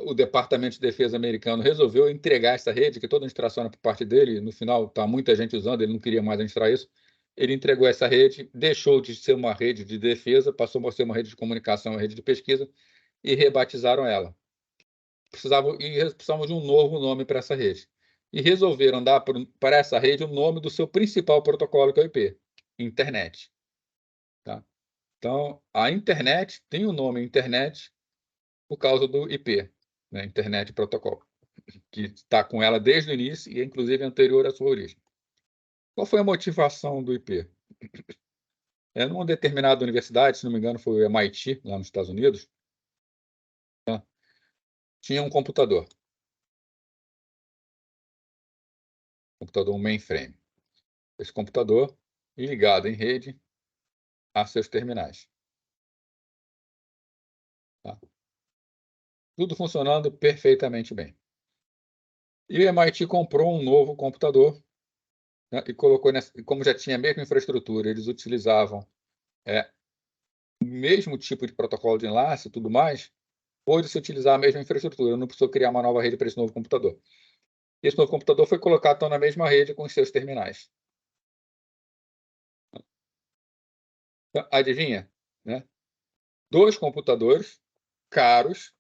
o Departamento de Defesa americano resolveu entregar essa rede, que toda a administração era por parte dele, no final está muita gente usando, ele não queria mais administrar isso, ele entregou essa rede, deixou de ser uma rede de defesa, passou a ser uma rede de comunicação, uma rede de pesquisa, e rebatizaram ela. Precisavam de um novo nome para essa rede. E resolveram dar para essa rede o nome do seu principal protocolo, que é o IP, Internet. Tá? Então, a Internet tem o nome Internet por causa do IP, né? Internet Protocol, que está com ela desde o início e é, inclusive, anterior à sua origem. Qual foi a motivação do IP? Numa determinada universidade, se não me engano, foi o MIT, lá nos Estados Unidos, tá? Tinha um computador mainframe. Esse computador ligado em rede a seus terminais. Tá? Tudo funcionando perfeitamente bem. E o MIT comprou um novo computador, né, e colocou como já tinha a mesma infraestrutura, eles utilizavam o mesmo tipo de protocolo de enlace e tudo mais, pôde-se utilizar a mesma infraestrutura, não precisou criar uma nova rede para esse novo computador. Esse novo computador foi colocado então, na mesma rede com os seus terminais. Então, adivinha? Né? 2 computadores caros,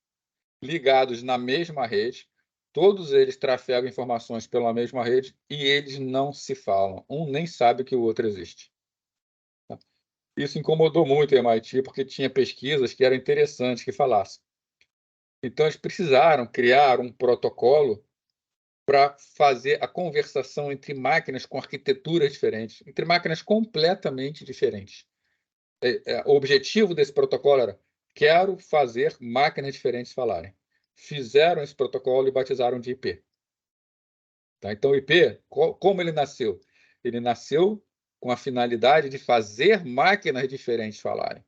ligados na mesma rede, todos eles trafegam informações pela mesma rede e eles não se falam. Um nem sabe que o outro existe. Isso incomodou muito o MIT, porque tinha pesquisas que eram interessantes que falassem. Então, eles precisaram criar um protocolo para fazer a conversação entre máquinas com arquiteturas diferentes, entre máquinas completamente diferentes. O objetivo desse protocolo era: quero fazer máquinas diferentes falarem. Fizeram esse protocolo e batizaram de IP. Tá? Então, o IP, como ele nasceu? Ele nasceu com a finalidade de fazer máquinas diferentes falarem.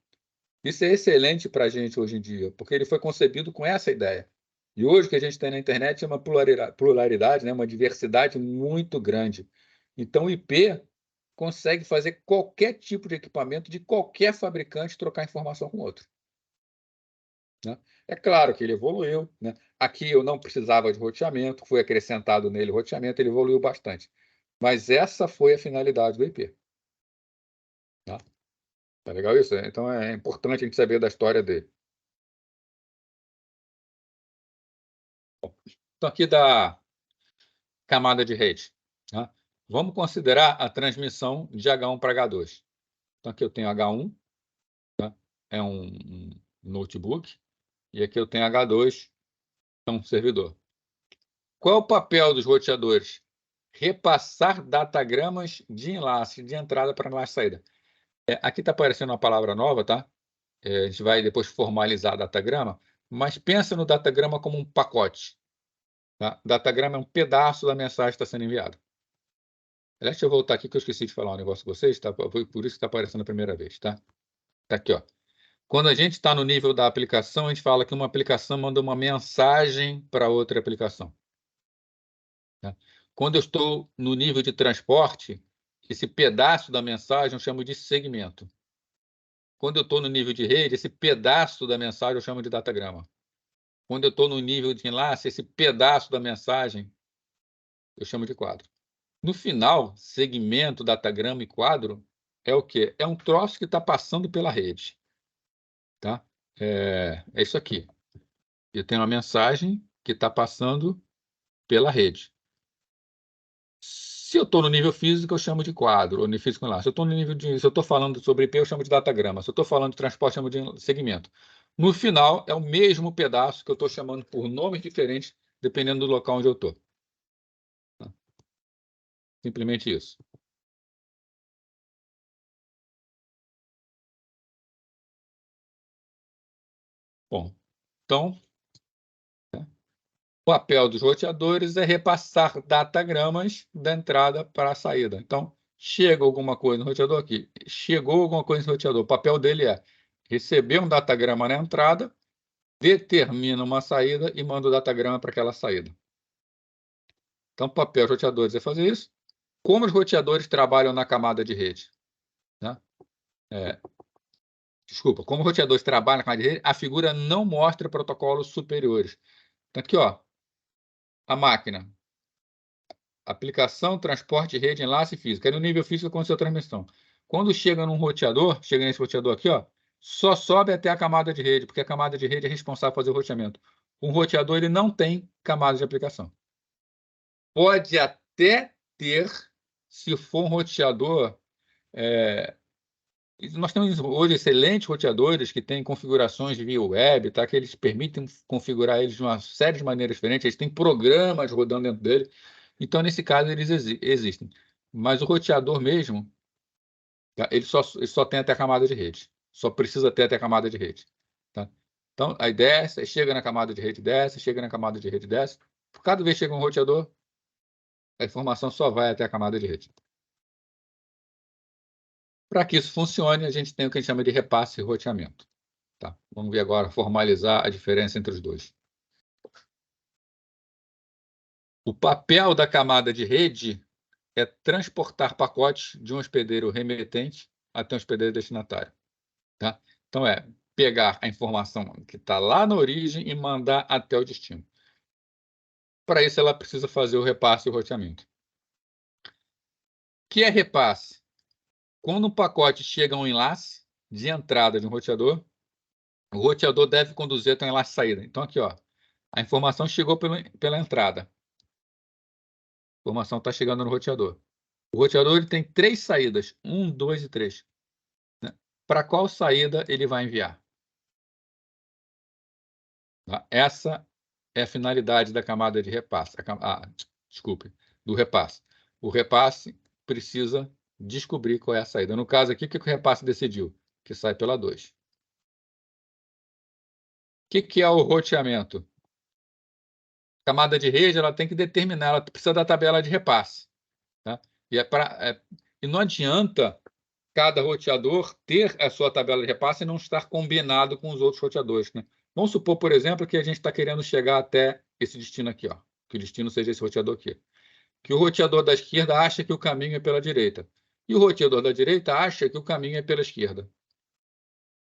Isso é excelente para a gente hoje em dia, porque ele foi concebido com essa ideia. E hoje o que a gente tem na internet é uma pluralidade, né? Uma diversidade muito grande. Então, o IP consegue fazer qualquer tipo de equipamento de qualquer fabricante trocar informação com outro. Né? É claro que ele evoluiu. Né? Aqui eu não precisava de roteamento, foi acrescentado nele roteamento, ele evoluiu bastante. Mas essa foi a finalidade do IP. Tá? Tá legal isso? Então é importante a gente saber da história dele. Então, aqui da camada de rede. Tá? Vamos considerar a transmissão de H1 para H2. Então, aqui eu tenho H1, tá? É um notebook, e aqui eu tenho H2, é um servidor. Qual é o papel dos roteadores? Repassar datagramas de enlace de entrada para enlace de saída. Aqui está aparecendo uma palavra nova, tá? A gente vai depois formalizar datagrama, mas pensa no datagrama como um pacote. Tá? Datagrama é um pedaço da mensagem que está sendo enviada. Aliás, deixa eu voltar aqui que eu esqueci de falar um negócio com vocês, tá? Foi por isso que está aparecendo a primeira vez, tá? Tá aqui, ó. Quando a gente está no nível da aplicação, a gente fala que uma aplicação manda uma mensagem para outra aplicação. Tá? Quando eu estou no nível de transporte, esse pedaço da mensagem eu chamo de segmento. Quando eu estou no nível de rede, esse pedaço da mensagem eu chamo de datagrama. Quando eu estou no nível de enlace, esse pedaço da mensagem eu chamo de quadro. No final, segmento, datagrama e quadro é o quê? É um troço que está passando pela rede. Tá? É isso aqui. Eu tenho uma mensagem que está passando pela rede. Se eu estou no nível físico, eu chamo de quadro, ou nível físico enlace. Se eu estou falando sobre IP, eu chamo de datagrama. Se eu estou falando de transporte, eu chamo de segmento. No final, é o mesmo pedaço que eu estou chamando por nomes diferentes, dependendo do local onde eu estou. Tá? Simplesmente isso. Bom, então, o papel dos roteadores é repassar datagramas da entrada para a saída. Então, chega alguma coisa no roteador aqui, chegou alguma coisa no roteador. O papel dele é receber um datagrama na entrada, determina uma saída e manda o datagrama para aquela saída. Então, o papel dos roteadores é fazer isso. Como os roteadores trabalham na camada de rede? Né? Desculpa, como os roteadores trabalham na camada de rede, a figura não mostra protocolos superiores. Então, aqui, ó, a máquina. Aplicação, transporte, rede, enlace físico. Aí no nível físico aconteceu a transmissão. Quando chega num roteador, chega nesse roteador aqui, ó, só sobe até a camada de rede, porque a camada de rede é responsável por fazer o roteamento. Um roteador ele não tem camada de aplicação. Pode até ter, se for um roteador. Nós temos hoje excelentes roteadores que têm configurações via web, tá? Que eles permitem configurar eles de uma série de maneiras diferentes, eles têm programas rodando dentro dele. Então, nesse caso, eles existem. Mas o roteador mesmo, tá? Ele só tem até a camada de rede. Só precisa ter até a camada de rede. Tá? Então, aí desce, chega na camada de rede, desce, chega na camada de rede, desce. Cada vez que chega um roteador, a informação só vai até a camada de rede. Para que isso funcione, a gente tem o que a gente chama de repasse e roteamento. Tá? Vamos ver agora, formalizar a diferença entre os dois. O papel da camada de rede é transportar pacotes de um hospedeiro remetente até um hospedeiro destinatário. Tá? Então, pegar a informação que está lá na origem e mandar até o destino. Para isso, ela precisa fazer o repasse e o roteamento. O que é repasse? Quando um pacote chega a um enlace de entrada de um roteador, o roteador deve conduzir até um enlace de saída. Então, aqui, ó, a informação chegou pela entrada. A informação está chegando no roteador. O roteador ele tem 3 saídas, 1, 2 e 3. Né? Para qual saída ele vai enviar? Tá? Essa é a finalidade da camada de repasse. Desculpe, do repasse. O repasse precisa descobrir qual é a saída. No caso aqui, o que o repasse decidiu? Que sai pela 2. O que é o roteamento? A camada de rede ela tem que determinar, ela precisa da tabela de repasse. Tá? E não adianta cada roteador ter a sua tabela de repasse e não estar combinado com os outros roteadores. Né? Vamos supor, por exemplo, que a gente está querendo chegar até esse destino aqui, ó, que o destino seja esse roteador aqui. Que o roteador da esquerda acha que o caminho é pela direita. E o roteador da direita acha que o caminho é pela esquerda.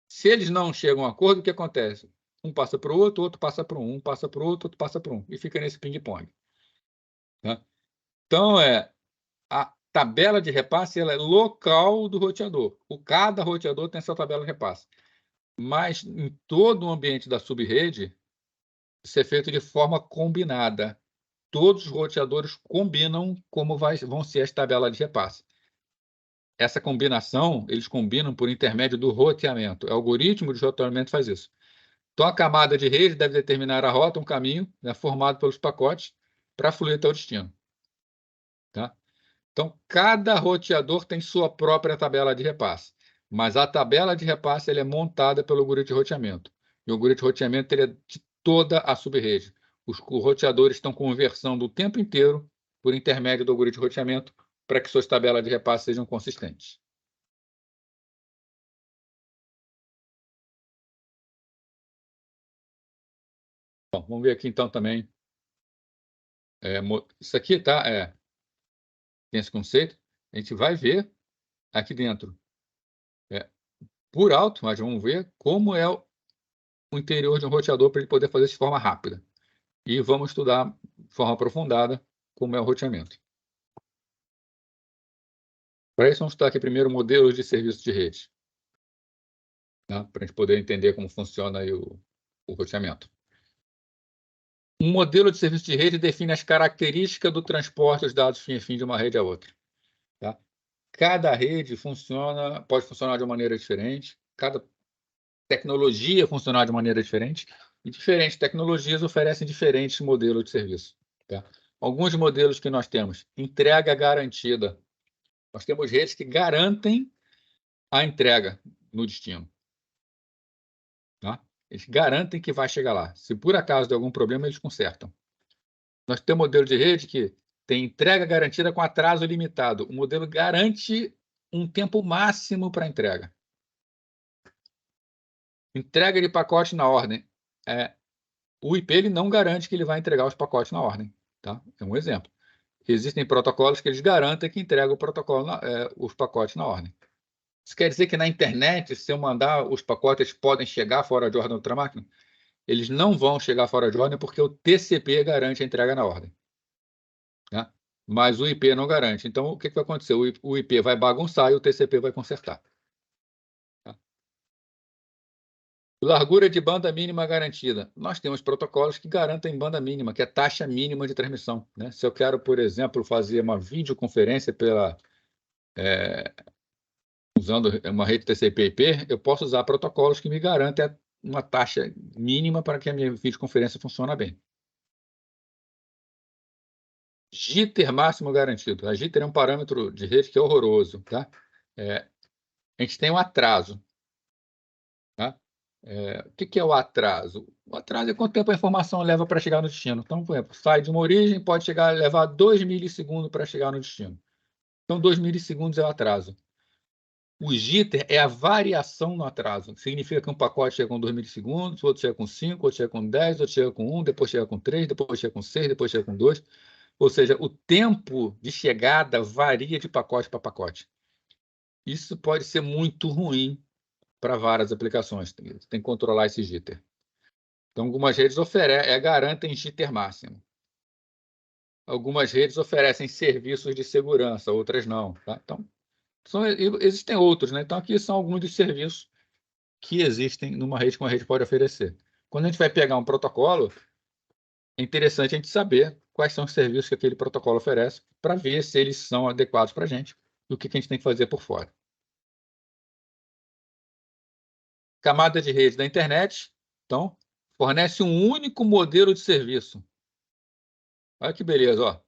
Se eles não chegam a um acordo, o que acontece? Um passa para o outro passa para um passa para o outro passa para um. E fica nesse ping-pong. Né? Então, a tabela de repasse ela é local do roteador. Cada roteador tem sua tabela de repasse. Mas em todo o ambiente da subrede, isso é feito de forma combinada. Todos os roteadores combinam como vão ser as tabelas de repasse. Essa combinação, eles combinam por intermédio do roteamento. O algoritmo de roteamento faz isso. Então, a camada de rede deve determinar a rota, um caminho, né, formado pelos pacotes, para fluir até o destino. Tá? Então, cada roteador tem sua própria tabela de repasse. Mas a tabela de repasse ela é montada pelo algoritmo de roteamento. E o algoritmo de roteamento ele é de toda a subrede. Os roteadores estão conversando o tempo inteiro por intermédio do algoritmo de roteamento para que suas tabelas de repasse sejam consistentes. Bom, vamos ver aqui então também. Isso aqui tá, tem esse conceito. A gente vai ver aqui dentro, por alto, mas vamos ver como é o interior de um roteador para ele poder fazer isso de forma rápida. E vamos estudar de forma aprofundada como é o roteamento. Para isso, vamos estudar aqui primeiro modelos de serviço de rede, né? Para a gente poder entender como funciona aí o roteamento. Um modelo de serviço de rede define as características do transporte dos dados fim a fim de uma rede a outra. Tá? Cada rede pode funcionar de uma maneira diferente, cada tecnologia funcionar de maneira diferente, e diferentes tecnologias oferecem diferentes modelos de serviço. Tá? Alguns modelos que nós temos, entrega garantida. Nós temos redes que garantem a entrega no destino. Tá? Eles garantem que vai chegar lá. Se por acaso der algum problema, eles consertam. Nós temos modelo de rede que tem entrega garantida com atraso limitado. O modelo garante um tempo máximo para entrega. Entrega de pacote na ordem. O IP ele não garante que ele vai entregar os pacotes na ordem. Tá? É um exemplo. Existem protocolos que eles garantem que entregam os pacotes na ordem. Isso quer dizer que na internet, se eu mandar, os pacotes podem chegar fora de ordem da outra máquina? Eles não vão chegar fora de ordem porque o TCP garante a entrega na ordem. Né? Mas o IP não garante. Então, o que vai acontecer? O IP vai bagunçar e o TCP vai consertar. Tá? Largura de banda mínima garantida. Nós temos protocolos que garantem banda mínima, que é taxa mínima de transmissão. Né? Se eu quero, por exemplo, fazer uma videoconferência usando uma rede TCP/IP, eu posso usar protocolos que me garantem uma taxa mínima para que a minha videoconferência funcione bem. Jitter máximo garantido. A jitter é um parâmetro de rede que é horroroso. Tá? A gente tem um atraso. Tá? O que é o atraso? O atraso é quanto tempo a informação leva para chegar no destino. Então, por exemplo, sai de uma origem, pode levar 2 milissegundos para chegar no destino. Então, 2 milissegundos é o atraso. O jitter é a variação no atraso. Significa que um pacote chega com 2 milissegundos, outro chega com 5, outro chega com 10, outro chega com 1, depois chega com 3, depois chega com 6, depois chega com 2. Ou seja, o tempo de chegada varia de pacote para pacote. Isso pode ser muito ruim para várias aplicações. Tem que controlar esse jitter. Então, algumas redes garantem jitter máximo. Algumas redes oferecem serviços de segurança, outras não. Tá? Então, existem outros, né? Então, aqui são alguns dos serviços que existem numa rede que uma rede pode oferecer. Quando a gente vai pegar um protocolo, é interessante a gente saber quais são os serviços que aquele protocolo oferece para ver se eles são adequados para a gente e o que a gente tem que fazer por fora. Camada de rede da internet. Então, fornece um único modelo de serviço. Olha que beleza, ó.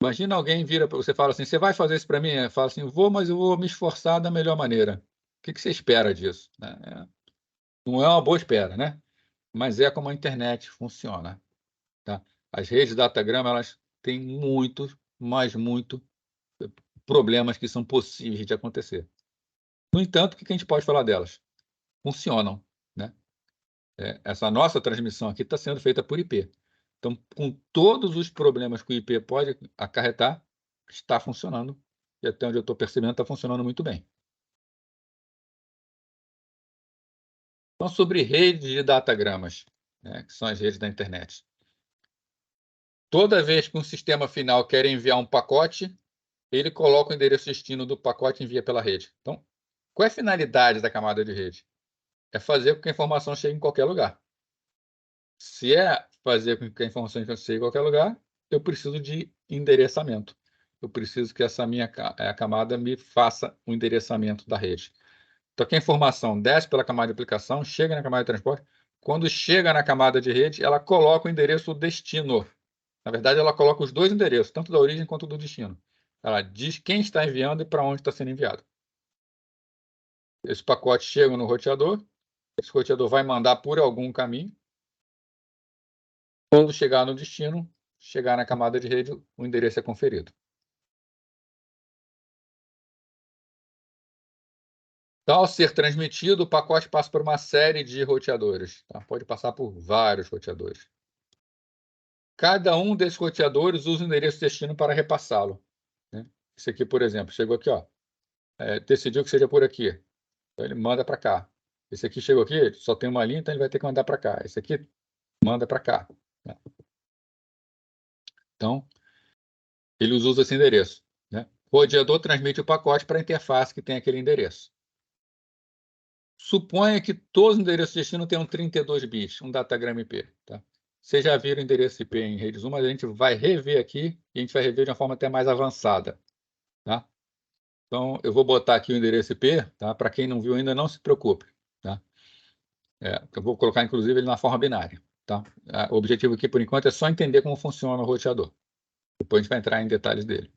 Imagina alguém vira para você e fala assim, você vai fazer isso para mim? Fala assim, vou, mas eu vou me esforçar da melhor maneira. O que você espera disso? Não é uma boa espera, né? Mas é como a internet funciona. Tá? As redes de datagrama, elas têm muito, mas muito problemas que são possíveis de acontecer. No entanto, o que a gente pode falar delas? Funcionam, né? Essa nossa transmissão aqui está sendo feita por IP. Então, com todos os problemas que o IP pode acarretar, está funcionando. E até onde eu estou percebendo, está funcionando muito bem. Então, sobre redes de datagramas, né, que são as redes da internet. Toda vez que um sistema final quer enviar um pacote, ele coloca o endereço destino do pacote e envia pela rede. Então, qual é a finalidade da camada de rede? É fazer com que a informação chegue em qualquer lugar. Se é fazer com que a informação chegue em qualquer lugar, eu preciso de endereçamento. Eu preciso que essa minha camada me faça o endereçamento da rede. Então, que a informação desce pela camada de aplicação, chega na camada de transporte. Quando chega na camada de rede, ela coloca o endereço destino. Na verdade, ela coloca os dois endereços, tanto da origem quanto do destino. Ela diz quem está enviando e para onde está sendo enviado. Esse pacote chega no roteador, esse roteador vai mandar por algum caminho. Quando chegar no destino, chegar na camada de rede, o endereço é conferido. Então, ao ser transmitido, o pacote passa por uma série de roteadores. Tá? Pode passar por vários roteadores. Cada um desses roteadores usa o endereço destino para repassá-lo. Né? Esse aqui, por exemplo, chegou aqui, ó. Decidiu que seja por aqui. Então, ele manda para cá. Esse aqui chegou aqui, só tem uma linha, então ele vai ter que mandar para cá. Esse aqui manda para cá. Né? Então, ele usa esse endereço. Né? O roteador transmite o pacote para a interface que tem aquele endereço. Suponha que todos os endereços de destino tenham 32 bits, um datagrama IP. Tá? Vocês já viram o endereço IP em redes 1, mas a gente vai rever aqui e a gente vai rever de uma forma até mais avançada. Tá? Então, eu vou botar aqui o endereço IP, tá? Para quem não viu ainda, não se preocupe. Tá? Eu vou colocar, inclusive, ele na forma binária. Tá? O objetivo aqui, por enquanto, é só entender como funciona o roteador. Depois a gente vai entrar em detalhes dele.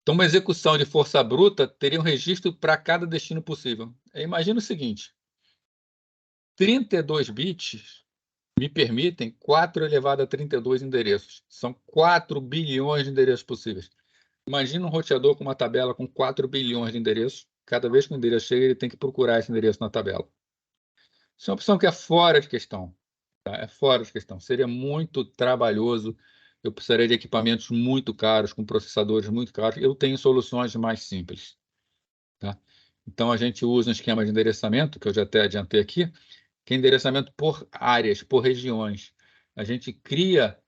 Então, uma execução de força bruta teria um registro para cada destino possível. Imagina o seguinte: 32 bits me permitem 4 elevado a 32 endereços. São 4 bilhões de endereços possíveis. Imagina um roteador com uma tabela com 4 bilhões de endereços. Cada vez que o endereço chega, ele tem que procurar esse endereço na tabela. Isso é uma opção que é fora de questão. Tá? É fora de questão. Seria muito trabalhoso. Eu precisaria de equipamentos muito caros, com processadores muito caros. Eu tenho soluções mais simples. Tá? Então, a gente usa um esquema de endereçamento, que eu já até adiantei aqui, que é endereçamento por áreas, por regiões. A gente cria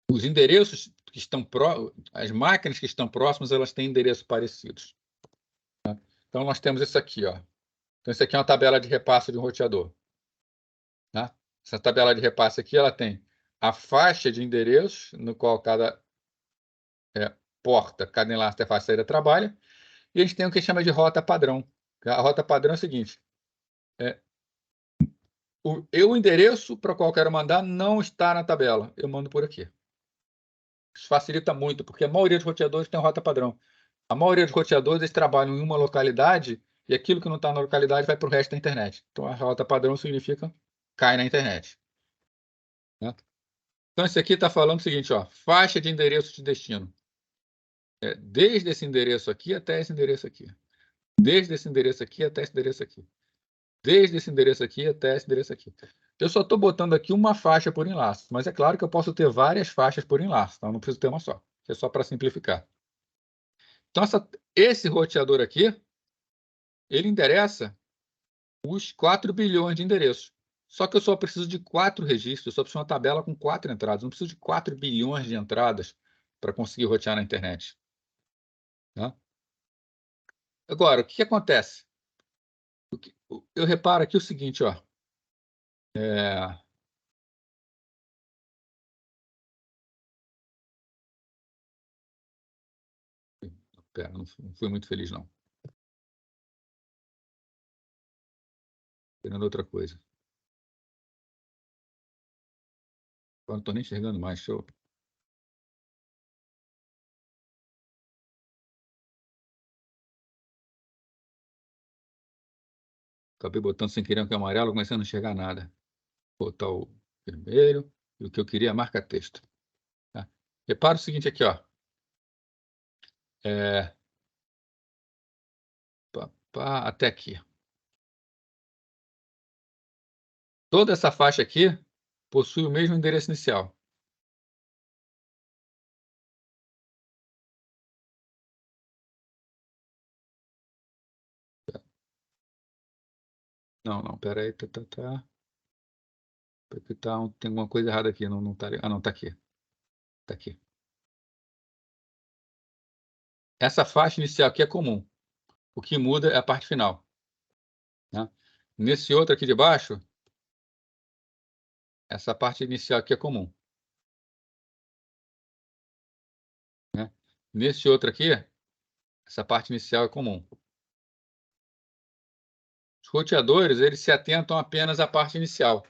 os endereços que estão as máquinas que estão próximas, elas têm endereços parecidos. Tá? Então, nós temos isso aqui, ó. Então, isso aqui é uma tabela de repasse de um roteador. Tá? Essa tabela de repasse aqui, ela tem a faixa de endereços, no qual cada porta, cada enlace, interface, saída trabalha, e a gente tem o que chama de rota padrão. A rota padrão é o seguinte: o endereço para o qual eu quero mandar não está na tabela, eu mando por aqui. Isso facilita muito, porque a maioria dos roteadores tem rota padrão. A maioria dos roteadores eles trabalham em uma localidade e aquilo que não está na localidade vai para o resto da internet. Então, a rota padrão significa cai na internet. Né? Então, esse aqui está falando o seguinte, ó, faixa de endereço de destino. Desde esse endereço aqui até esse endereço aqui. Desde esse endereço aqui até esse endereço aqui. Desde esse endereço aqui até esse endereço aqui. Eu só estou botando aqui uma faixa por enlace, mas é claro que eu posso ter várias faixas por enlace, então não preciso ter uma só. É só para simplificar. Então, esse roteador aqui, ele endereça os 4 bilhões de endereços. Só que eu só preciso de 4 registros, eu só preciso de uma tabela com 4 entradas. Não preciso de 4 bilhões de entradas para conseguir rotear na internet. Tá? Agora, o que acontece? Eu reparo aqui o seguinte, ó. Pera, não fui muito feliz, não. querendo outra coisa. Agora não estou nem enxergando mais. Show. Acabei botando sem querer um que é amarelo, comecei a não enxergar nada. Vou botar o vermelho. E o que eu queria é marca-texto. Tá? Repara o seguinte aqui, ó. Até aqui. Toda essa faixa aqui possui o mesmo endereço inicial. Não, pera aí. Tem alguma coisa errada aqui. Não tá, não, tá aqui. Tá aqui. Essa faixa inicial aqui é comum. O que muda é a parte final. Né? Nesse outro aqui de baixo, essa parte inicial aqui é comum. Né? Nesse outro aqui, essa parte inicial é comum. Os roteadores, eles se atentam apenas à parte inicial.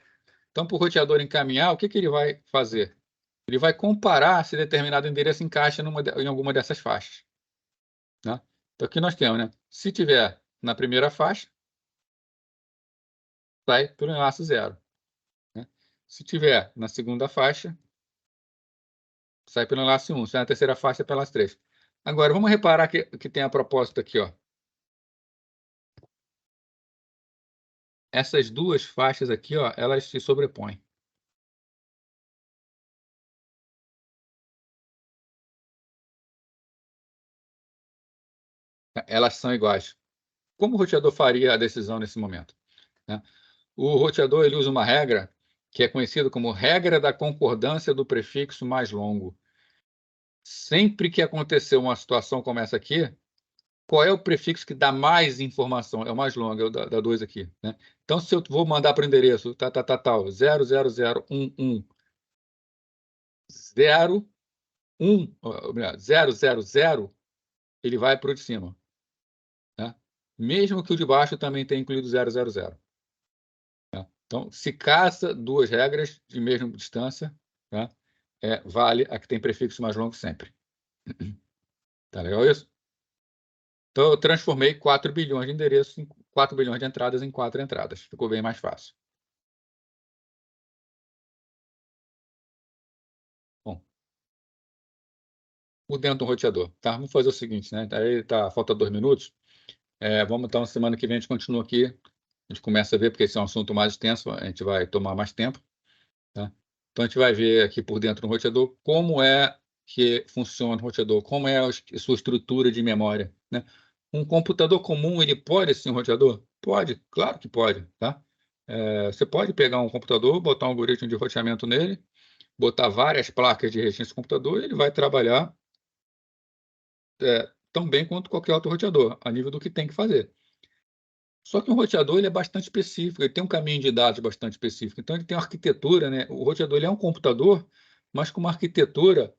Então, para o roteador encaminhar, o que ele vai fazer? Ele vai comparar se determinado endereço encaixa em alguma dessas faixas. Né? Então, aqui nós temos, né? Se tiver na primeira faixa, sai pelo enlace 0. Né? Se tiver na segunda faixa, sai pelo enlace 1. Se tiver na terceira faixa, é pelo enlace 3. Agora, vamos reparar que tem a propósito aqui, ó. Essas duas faixas aqui, ó, elas se sobrepõem. Elas são iguais. Como o roteador faria a decisão nesse momento? Né? O roteador ele usa uma regra que é conhecida como regra da concordância do prefixo mais longo. Sempre que acontecer uma situação como essa aqui, qual é o prefixo que dá mais informação? É o mais longo, é o da 2 aqui. Né? Então, se eu vou mandar para o endereço 00011 000, ele vai para o de cima. Né? Mesmo que o de baixo também tenha incluído 000. Né? Então, se caça duas regras de mesma distância, né? Vale a que tem prefixo mais longo sempre. Tá legal isso? Então, eu transformei 4 bilhões de endereços, 4 bilhões de entradas em 4 entradas. Ficou bem mais fácil. Bom, por dentro do roteador. Tá? Vamos fazer o seguinte, né? Aí falta 2 minutos. Vamos então, semana que vem a gente continua aqui. A gente começa a ver, porque esse é um assunto mais extenso, a gente vai tomar mais tempo. Tá? Então, a gente vai ver aqui por dentro do roteador como é que funciona o roteador, como é a sua estrutura de memória. Né? Um computador comum, ele pode ser um roteador? Pode, claro que pode. Tá? Você pode pegar um computador, botar um algoritmo de roteamento nele, botar várias placas de registro no computador e ele vai trabalhar tão bem quanto qualquer outro roteador, a nível do que tem que fazer. Só que um roteador ele é bastante específico, ele tem um caminho de dados bastante específico. Então, ele tem uma arquitetura, né? O roteador ele é um computador, mas com uma arquitetura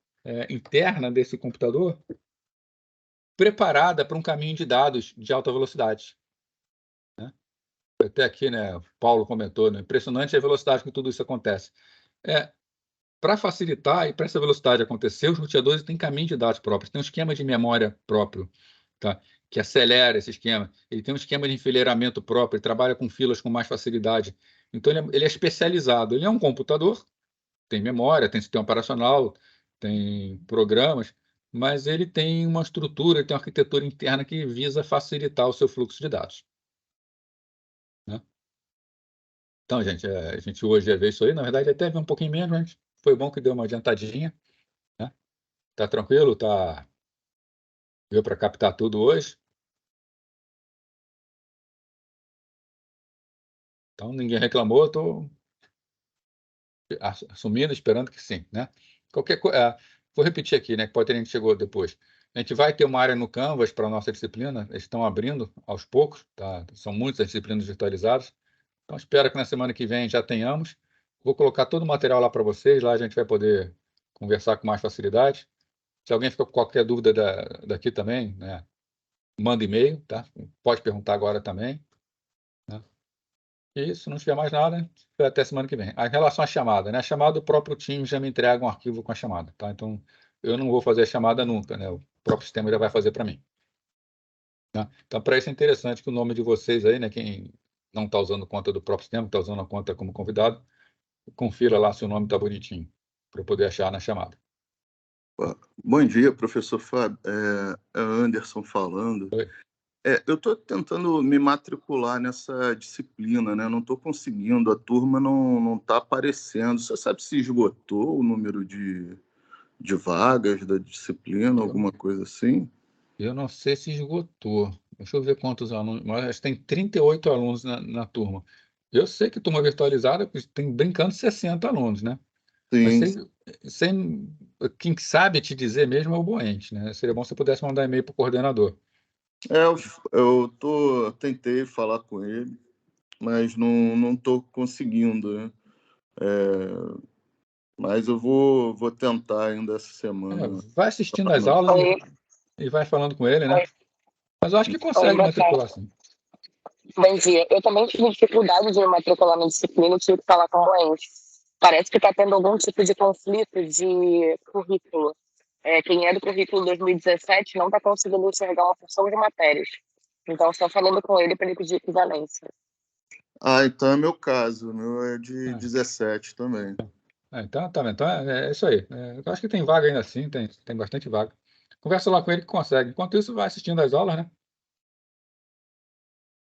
interna desse computador preparada para um caminho de dados de alta velocidade. Né? Até aqui, né, o Paulo comentou, né? Impressionante a velocidade com tudo isso acontece. Para facilitar e para essa velocidade acontecer, os roteadores têm caminho de dados próprios, tem um esquema de memória próprio, tá? Que acelera esse esquema. Ele tem um esquema de enfileiramento próprio, ele trabalha com filas com mais facilidade. Então, ele é especializado. Ele é um computador, tem memória, tem sistema operacional, tem programas, mas ele tem uma estrutura, ele tem uma arquitetura interna que visa facilitar o seu fluxo de dados. Né? Então, gente, a gente hoje já vê isso aí. Na verdade, até vê um pouquinho menos, mas foi bom que deu uma adiantadinha. Né? Tá tranquilo? Deu para captar tudo hoje? Então, ninguém reclamou, estou assumindo, esperando que sim, né? Qualquer coisa, vou repetir aqui, né? Que pode ter gente que chegou depois. A gente vai ter uma área no Canvas para a nossa disciplina, eles estão abrindo aos poucos, tá? São muitas disciplinas virtualizadas. Então, espero que na semana que vem já tenhamos. Vou colocar todo o material lá para vocês, lá a gente vai poder conversar com mais facilidade. Se alguém ficou com qualquer dúvida daqui também, né? Manda e-mail, tá? Pode perguntar agora também. Né? E se não tiver mais nada, até semana que vem. Em relação à chamada, né? A chamada, o próprio time já me entrega um arquivo com a chamada, tá? Então, eu não vou fazer a chamada nunca, né? O próprio sistema já vai fazer para mim. Tá? Então, para isso é interessante que o nome de vocês aí, né? Quem não está usando conta do próprio sistema, está usando a conta como convidado, confira lá se o nome está bonitinho, para eu poder achar na chamada. Bom dia, professor Fábio. É Anderson falando. Oi. Eu estou tentando me matricular nessa disciplina, né? Não estou conseguindo, a turma não está aparecendo. Você sabe se esgotou o número de vagas da disciplina, alguma coisa assim? Eu não sei se esgotou. Deixa eu ver quantos alunos. Mas acho que tem 38 alunos na turma. Eu sei que turma virtualizada tem brincando 60 alunos, né? Mas Sim. quem sabe te dizer mesmo é o Boente, né? Seria bom se você pudesse mandar e-mail para o coordenador. Eu tentei falar com ele, mas não estou conseguindo, né? Mas eu vou tentar ainda essa semana. Vai assistindo as aulas e vai falando com ele, né? Mas eu acho que consegue matricular, sim. Bom dia. Eu também tive dificuldade de me matricular na disciplina e tive que falar com o Boente. Parece que está tendo algum tipo de conflito de currículo. Quem é do currículo 2017 não está conseguindo enxergar uma porção de matérias. Então, só falando com ele para ele pedir equivalência. Então é meu caso. O meu é de 17 também. Então, tá vendo? Então é isso aí. Eu acho que tem vaga ainda assim, tem bastante vaga. Conversa lá com ele que consegue. Enquanto isso, vai assistindo as aulas, né?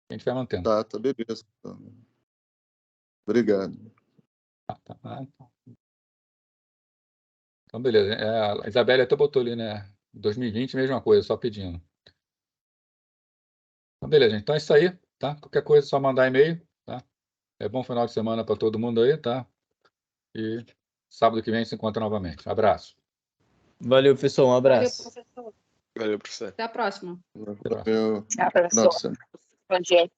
A gente vai mantendo. Tá, beleza. Obrigado. Então, beleza. A Isabelle até botou ali, né? 2020, mesma coisa, só pedindo. Então, beleza, gente. Então é isso aí, tá? Qualquer coisa, é só mandar e-mail, tá? Bom final de semana para todo mundo aí, tá? E sábado que vem a gente se encontra novamente. Abraço. Valeu, pessoal. Um abraço. Valeu, professor. Valeu, professor. Até a próxima. Valeu. Tchau, professor. Nossa. Bom dia.